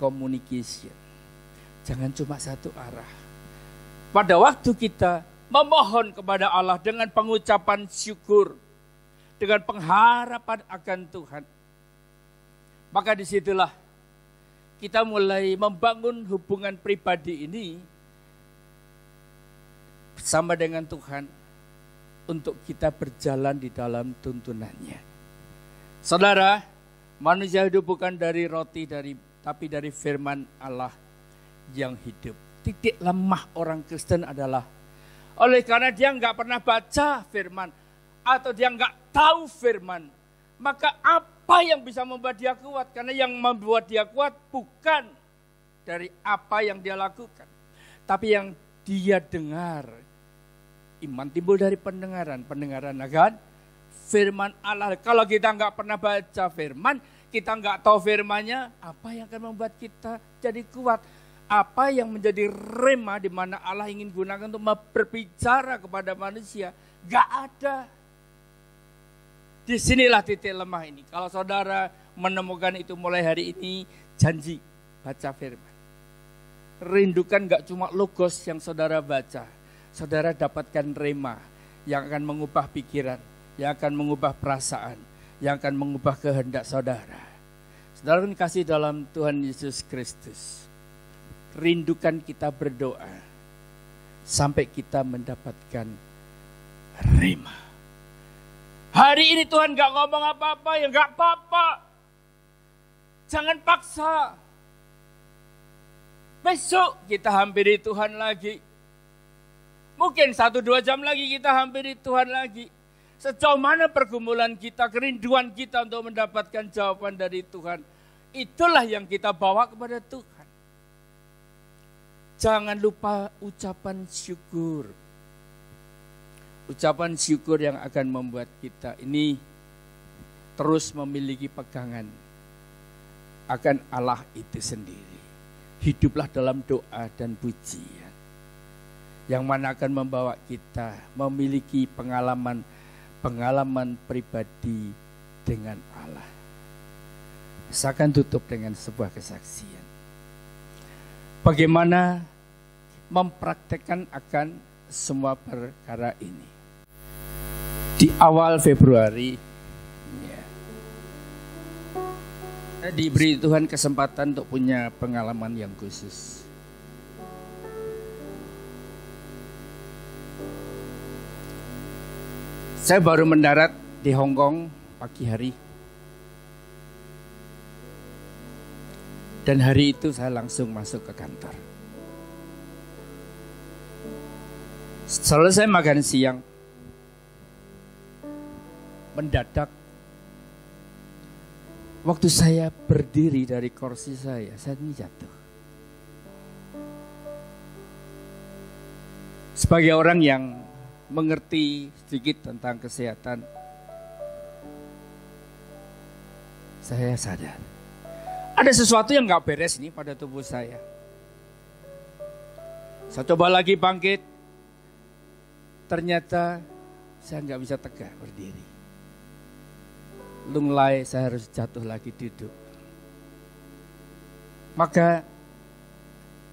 communication. Jangan cuma satu arah. Pada waktu kita memohon kepada Allah dengan pengucapan syukur, dengan pengharapan akan Tuhan, maka disitulah kita mulai membangun hubungan pribadi ini bersama dengan Tuhan untuk kita berjalan di dalam tuntunannya. Saudara, manusia hidup bukan dari roti tapi dari firman Allah yang hidup. Titik lemah orang Kristen adalah oleh karena dia nggak pernah baca firman atau dia nggak tahu firman, maka apa yang bisa membuat dia kuat? Karena yang membuat dia kuat bukan dari apa yang dia lakukan, tapi yang dia dengar. Iman timbul dari pendengaran akan firman Allah. Kalau kita nggak pernah baca firman, kita nggak tahu firmannya, apa yang akan membuat kita jadi kuat? Apa yang menjadi rema di mana Allah ingin gunakan untuk berbicara kepada manusia? Nggak ada. Disinilah titik lemah ini. Kalau saudara menemukan itu mulai hari ini, janji baca firman. Rindukan nggak cuma logos yang saudara baca. Saudara dapatkan rema yang akan mengubah pikiran, yang akan mengubah perasaan, yang akan mengubah kehendak saudara. Saudara kasih dalam Tuhan Yesus Kristus. Rindukan kita berdoa sampai kita mendapatkan rema. Hari ini Tuhan gak ngomong apa-apa, ya gak apa-apa. Jangan paksa. Besok kita hampiri Tuhan lagi. Mungkin 1-2 jam lagi kita hampiri Tuhan lagi. Sejauh mana pergumulan kita, kerinduan kita untuk mendapatkan jawaban dari Tuhan. Itulah yang kita bawa kepada Tuhan. Jangan lupa ucapan syukur. Ucapan syukur yang akan membuat kita ini terus memiliki pegangan akan Allah itu sendiri. Hiduplah dalam doa dan pujian. Yang mana akan membawa kita memiliki pengalaman pribadi dengan Allah. Saya akan tutup dengan sebuah kesaksian. bagaimana mempraktekkan akan semua perkara ini. Di awal Februari, saya diberi Tuhan kesempatan untuk punya pengalaman yang khusus. Saya baru mendarat di Hong Kong pagi hari. Dan hari itu saya langsung masuk ke kantor. Selesai makan siang, mendadak waktu saya berdiri dari kursi saya ini jatuh. Sebagai orang yang mengerti sedikit tentang kesehatan, saya sadar ada sesuatu yang gak beres nih pada tubuh saya. Saya coba lagi bangkit, ternyata saya gak bisa tegak berdiri. Lunglai, saya harus jatuh lagi duduk. Maka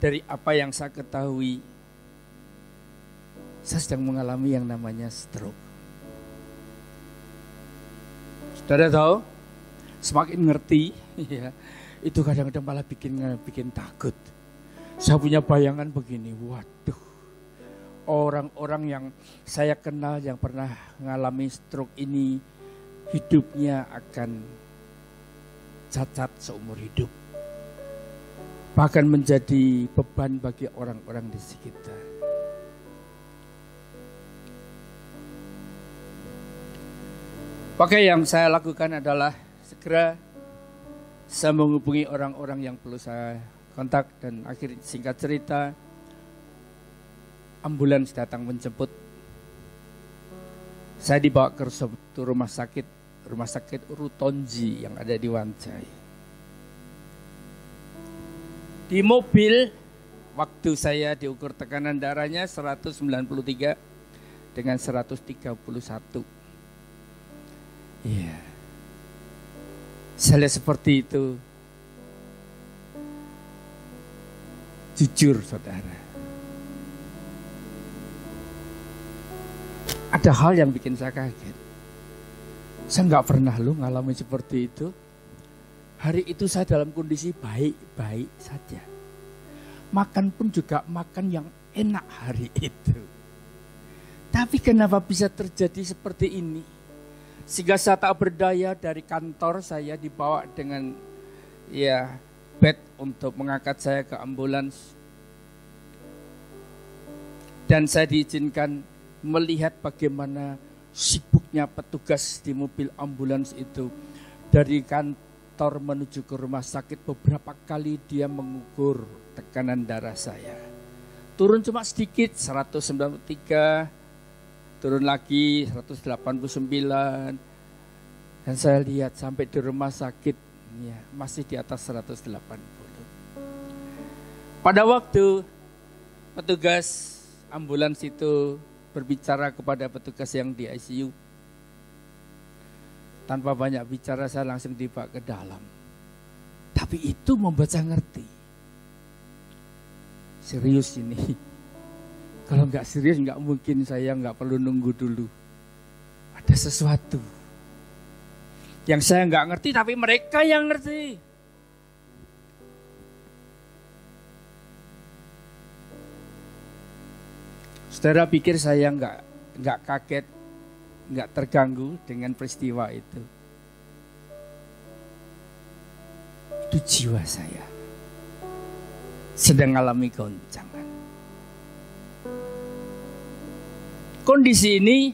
dari apa yang saya ketahui, saya sedang mengalami yang namanya stroke. Saudara tahu, semakin ngerti, ya, itu kadang-kadang malah bikin takut. Saya punya bayangan begini, waduh, orang-orang yang saya kenal yang pernah mengalami stroke ini, hidupnya akan cacat seumur hidup. Bahkan menjadi beban bagi orang-orang di sekitar. Maka yang saya lakukan adalah segera saya menghubungi orang-orang yang perlu saya kontak, dan akhirnya singkat cerita ambulans datang menjemput. Saya dibawa ke suatu rumah sakit Rutonji yang ada di Wanjai. Di mobil waktu saya diukur tekanan darahnya 193 dengan 131. Iya. Saya lihat seperti itu. Jujur saudara, ada hal yang bikin saya kaget. Saya nggak pernah ngalamin seperti itu. Hari itu saya dalam kondisi baik-baik saja. Makan pun juga makan yang enak hari itu. Tapi kenapa bisa terjadi seperti ini? Sehingga saya tak berdaya, dari kantor saya dibawa dengan bed untuk mengangkat saya ke ambulans. Dan saya diizinkan melihat bagaimana sibuknya petugas di mobil ambulans itu. Dari kantor menuju ke rumah sakit, beberapa kali dia mengukur tekanan darah saya. Turun cuma sedikit, 193, turun lagi 189. Dan saya lihat sampai di rumah sakit masih di atas 180. Pada waktu petugas ambulans itu berbicara kepada petugas yang di ICU, tanpa banyak bicara saya langsung dibawa ke dalam. Tapi itu membuat saya ngerti, serius ini. Kalau nggak serius nggak mungkin saya nggak perlu nunggu dulu. Ada sesuatu yang saya nggak ngerti, tapi mereka yang ngerti. Saudara pikir saya nggak kaget, nggak terganggu dengan peristiwa itu? Itu jiwa saya sedang alami goncangan. Kondisi ini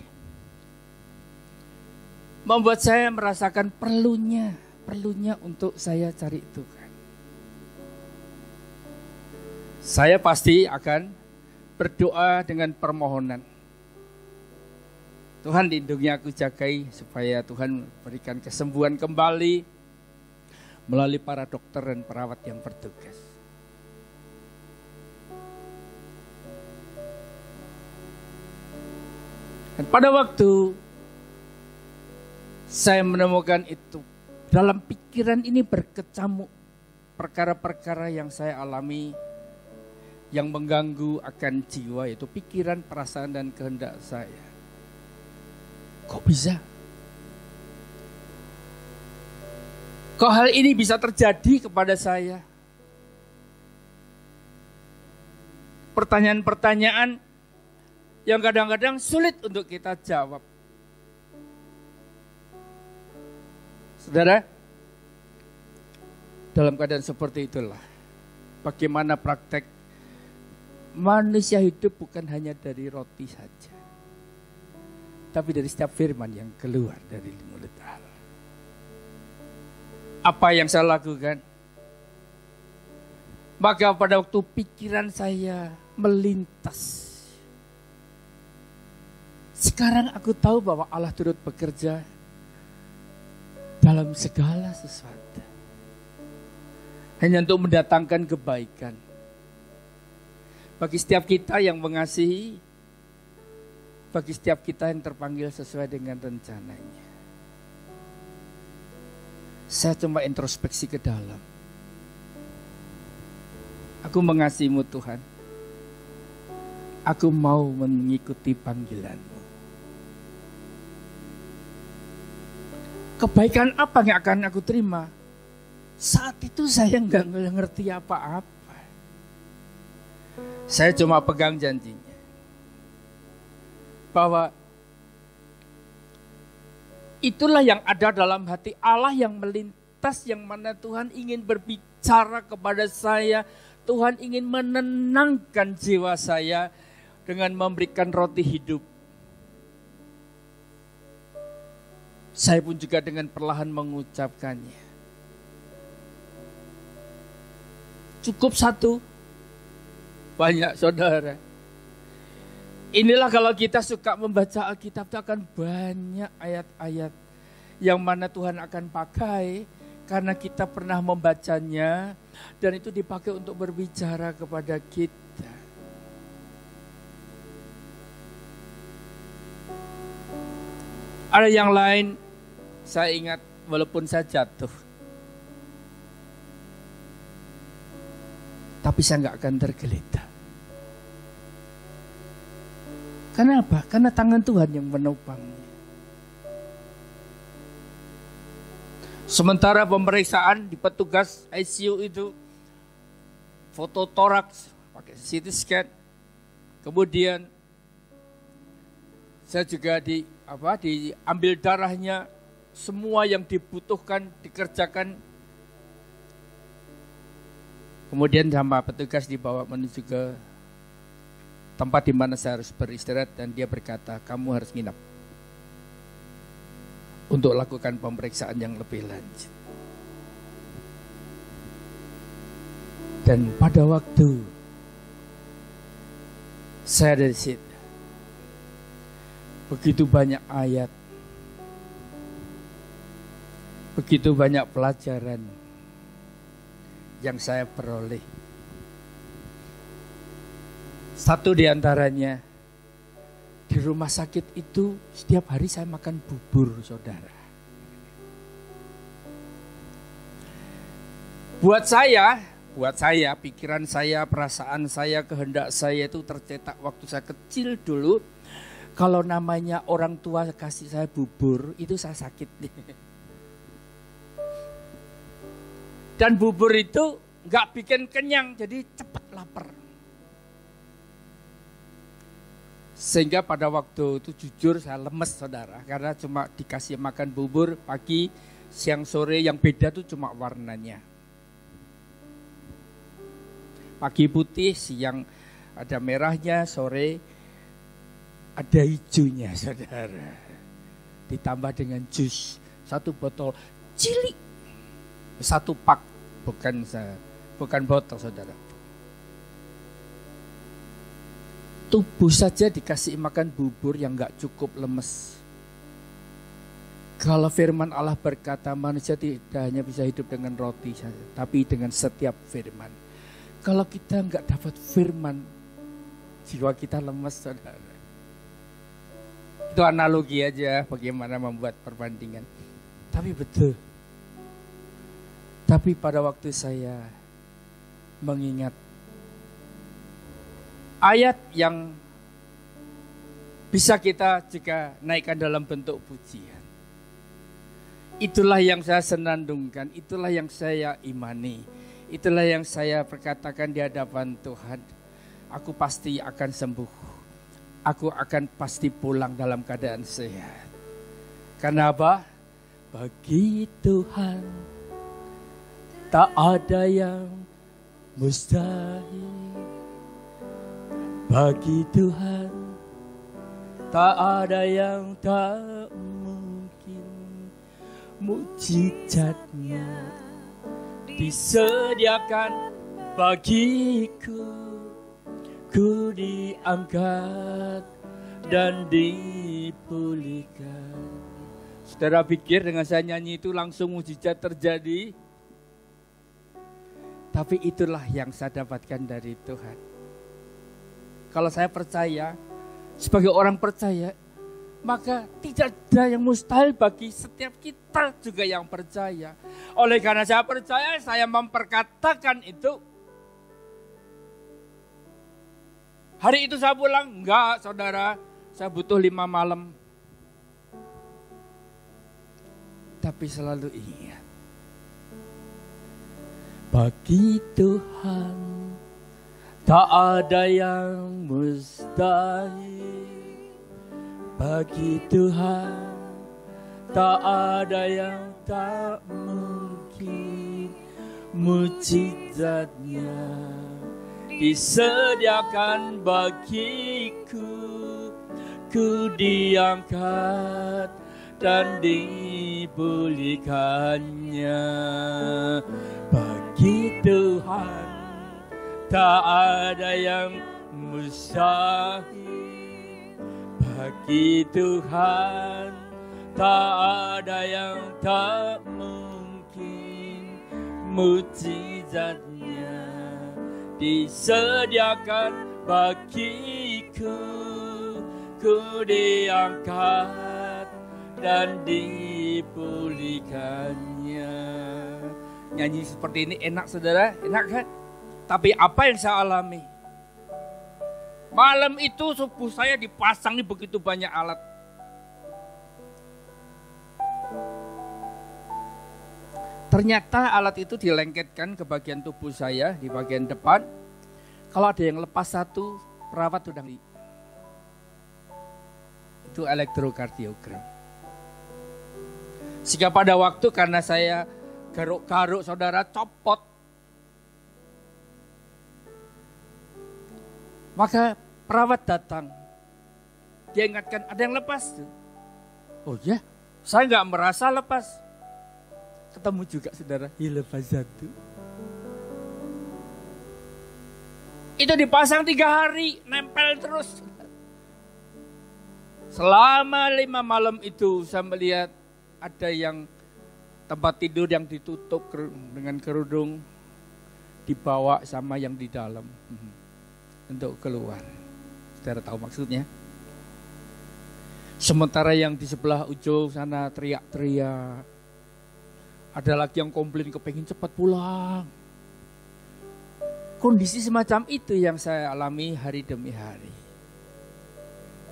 membuat saya merasakan perlunya untuk saya cari Tuhan. Saya pasti akan berdoa dengan permohonan. Tuhan, lindungi aku, jagai supaya Tuhan berikan kesembuhan kembali melalui para dokter dan perawat yang bertugas. Dan pada waktu saya menemukan itu, dalam pikiran ini berkecamuk perkara-perkara yang saya alami yang mengganggu akan jiwa, yaitu pikiran, perasaan, dan kehendak saya. Kok bisa? Kok hal ini bisa terjadi kepada saya? Pertanyaan-pertanyaan yang kadang-kadang sulit untuk kita jawab. Saudara, dalam keadaan seperti itulah, bagaimana praktek manusia hidup bukan hanya dari roti saja, tapi dari setiap firman yang keluar dari mulut Allah. Apa yang saya lakukan? Maka pada waktu pikiran saya melintas, sekarang aku tahu bahwa Allah turut bekerja dalam segala sesuatu, hanya untuk mendatangkan kebaikan bagi setiap kita yang mengasihi, bagi setiap kita yang terpanggil sesuai dengan rencananya. Saya cuma introspeksi ke dalam. Aku mengasihimu Tuhan. Aku mau mengikuti panggilan-Mu. Kebaikan apa yang akan aku terima? Saat itu saya nggak ngerti apa-apa. Saya cuma pegang janjinya bahwa itulah yang ada dalam hati Allah yang melintas, yang mana Tuhan ingin berbicara kepada saya. Tuhan ingin menenangkan jiwa saya dengan memberikan roti hidup. Saya pun juga dengan perlahan mengucapkannya. Cukup satu, banyak saudara. Inilah kalau kita suka membaca Alkitab, itu akan banyak ayat-ayat yang mana Tuhan akan pakai karena kita pernah membacanya dan itu dipakai untuk berbicara kepada kita. Ada yang lain, saya ingat walaupun saya jatuh, tapi saya nggak akan tergeletak. Kenapa? Karena tangan Tuhan yang menopangnya. Sementara pemeriksaan di petugas ICU itu, foto toraks, pakai CT scan, kemudian saya juga diambil darahnya, semua yang dibutuhkan dikerjakan. Kemudian sama petugas dibawa menuju ke tempat di mana saya harus beristirahat dan dia berkata, kamu harus nginap untuk lakukan pemeriksaan yang lebih lanjut. Dan pada waktu saya dari situ, begitu banyak ayat, begitu banyak pelajaran yang saya peroleh. Satu di antaranya, di rumah sakit itu setiap hari saya makan bubur, saudara. Buat saya, pikiran saya, perasaan saya, kehendak saya itu tercetak waktu saya kecil dulu. Kalau namanya orang tua kasih saya bubur, itu saya sakit nih. Dan bubur itu gak bikin kenyang, jadi cepat lapar. Sehingga pada waktu itu jujur saya lemes, saudara. Karena cuma dikasih makan bubur pagi, siang, sore, yang beda tuh cuma warnanya. Pagi putih, siang ada merahnya, sore ada hijaunya, saudara. Ditambah dengan jus, satu botol cilik, satu pak, bukan botol, saudara. Tubuh saja dikasih makan bubur yang gak cukup lemes. Kalau firman Allah berkata manusia tidak hanya bisa hidup dengan roti saja, tapi dengan setiap firman. Kalau kita gak dapat firman, jiwa kita lemes, saudara. Itu analogi aja bagaimana membuat perbandingan. Tapi betul. Tapi pada waktu saya mengingat ayat yang bisa kita juga naikkan dalam bentuk pujian. Itulah yang saya senandungkan, itulah yang saya imani, itulah yang saya perkatakan di hadapan Tuhan. Aku pasti akan sembuh, aku akan pasti pulang dalam keadaan sehat. Karena apa? Bagi Tuhan tak ada yang mustahil. Bagi Tuhan tak ada yang tak mungkin. Mujizatnya disediakan bagiku. Ku diangkat dan dipulihkan. Saudara pikir dengan saya nyanyi itu langsung mujizat terjadi? Tapi itulah yang saya dapatkan dari Tuhan. Kalau saya percaya, sebagai orang percaya, maka tidak ada yang mustahil bagi setiap kita juga yang percaya. Oleh karena saya percaya, saya memperkatakan itu. Hari itu saya pulang, enggak saudara, saya butuh 5 malam. Tapi selalu ingat, bagi Tuhan tak ada yang mustahil. Bagi Tuhan tak ada yang tak mungkin. Mujizatnya disediakan bagiku. Ku diangkat dan dipulihkannya. Bagi Tuhan tak ada yang mustahil. Bagi Tuhan tak ada yang tak mungkin. Mujizatnya disediakan bagiku. Ku diangkat dan dipulihkannya. Nyanyi seperti ini enak saudara, enak kan? Tapi apa yang saya alami? Malam itu subuh saya dipasangi begitu banyak alat. Ternyata alat itu dilengketkan ke bagian tubuh saya di bagian depan. Kalau ada yang lepas satu, perawat sudah itu elektrokardiogram. Sehingga pada waktu karena saya garuk-garuk saudara copot, maka perawat datang. Dia ingatkan ada yang lepas. Oh ya, saya nggak merasa lepas. Ketemu juga saudara, lepas satu. Itu dipasang 3 hari, nempel terus. Selama 5 malam itu saya melihat ada yang tempat tidur yang ditutup dengan kerudung, dibawa sama yang di dalam untuk keluar. Saudara tahu maksudnya? Sementara yang di sebelah ujung sana teriak-teriak. Ada lagi yang komplain kepengin cepat pulang. Kondisi semacam itu yang saya alami hari demi hari.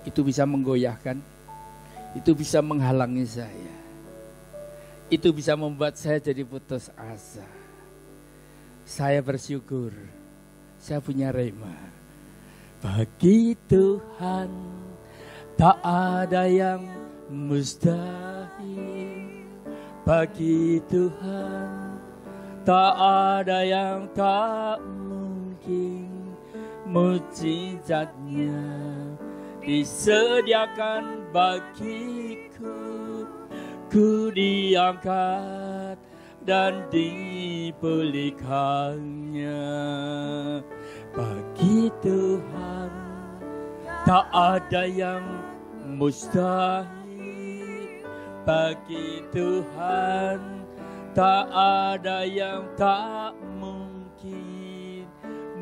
Itu bisa menggoyahkan, itu bisa menghalangi saya. Itu bisa membuat saya jadi putus asa. Saya bersyukur, saya punya rema. Bagi Tuhan tak ada yang mustahil. Bagi Tuhan tak ada yang tak mungkin. Mujizatnya disediakan bagiku. Ku diangkat dan dipulihkannya. Bagi Tuhan tak ada yang mustahil. Bagi Tuhan tak ada yang tak mungkin.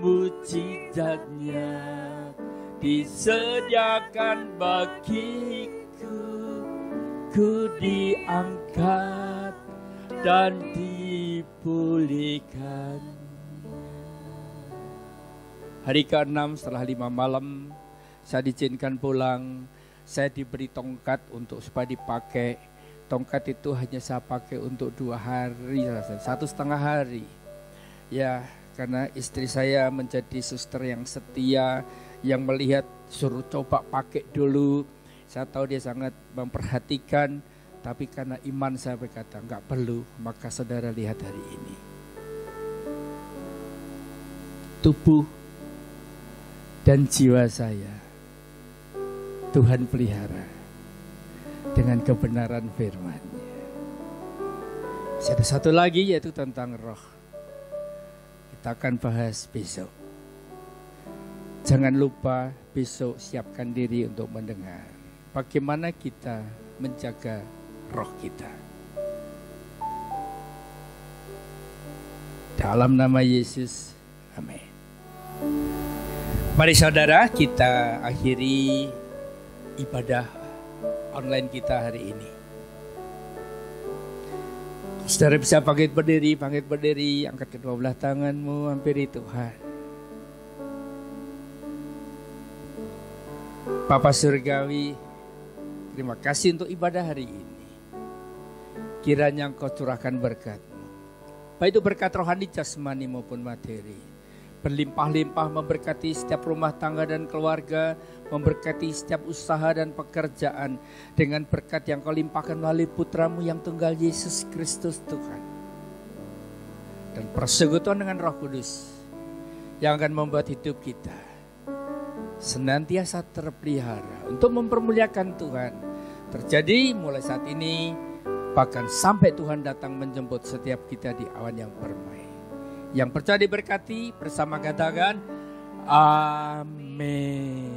Mujizatnya disediakan bagiku. Ku diangkat dan dipulihkan. Hari ke-6 setelah 5 malam, saya diizinkan pulang. Saya diberi tongkat supaya dipakai. Tongkat itu hanya saya pakai untuk 2 hari, 1,5 hari. Ya, karena istri saya menjadi suster yang setia, yang melihat suruh coba pakai dulu. Saya tahu dia sangat memperhatikan, tapi karena iman saya berkata, enggak perlu, maka saudara lihat hari ini. Tubuh dan jiwa saya Tuhan pelihara dengan kebenaran firman-Nya. Ada satu lagi yaitu tentang roh. Kita akan bahas besok. Jangan lupa besok siapkan diri untuk mendengar bagaimana kita menjaga roh kita. Dalam nama Yesus, amin. Mari saudara, kita akhiri ibadah online kita hari ini. Saudara bisa bangkit berdiri, angkat kedua belah tanganmu, hampiri Tuhan. Bapa Surgawi, terima kasih untuk ibadah hari ini. Kiranya Engkau curahkan berkat-Mu, baik itu berkat rohani, jasmani maupun materi. Berlimpah-limpah memberkati setiap rumah tangga dan keluarga, memberkati setiap usaha dan pekerjaan dengan berkat yang Kau limpahkan melalui Putra-Mu yang tunggal Yesus Kristus Tuhan. Dan persekutuan dengan Roh Kudus yang akan membuat hidup kita senantiasa terpelihara untuk mempermuliakan Tuhan. Terjadi mulai saat ini, bahkan sampai Tuhan datang menjemput setiap kita di awan yang permai. Yang percaya diberkati bersama katakan amin.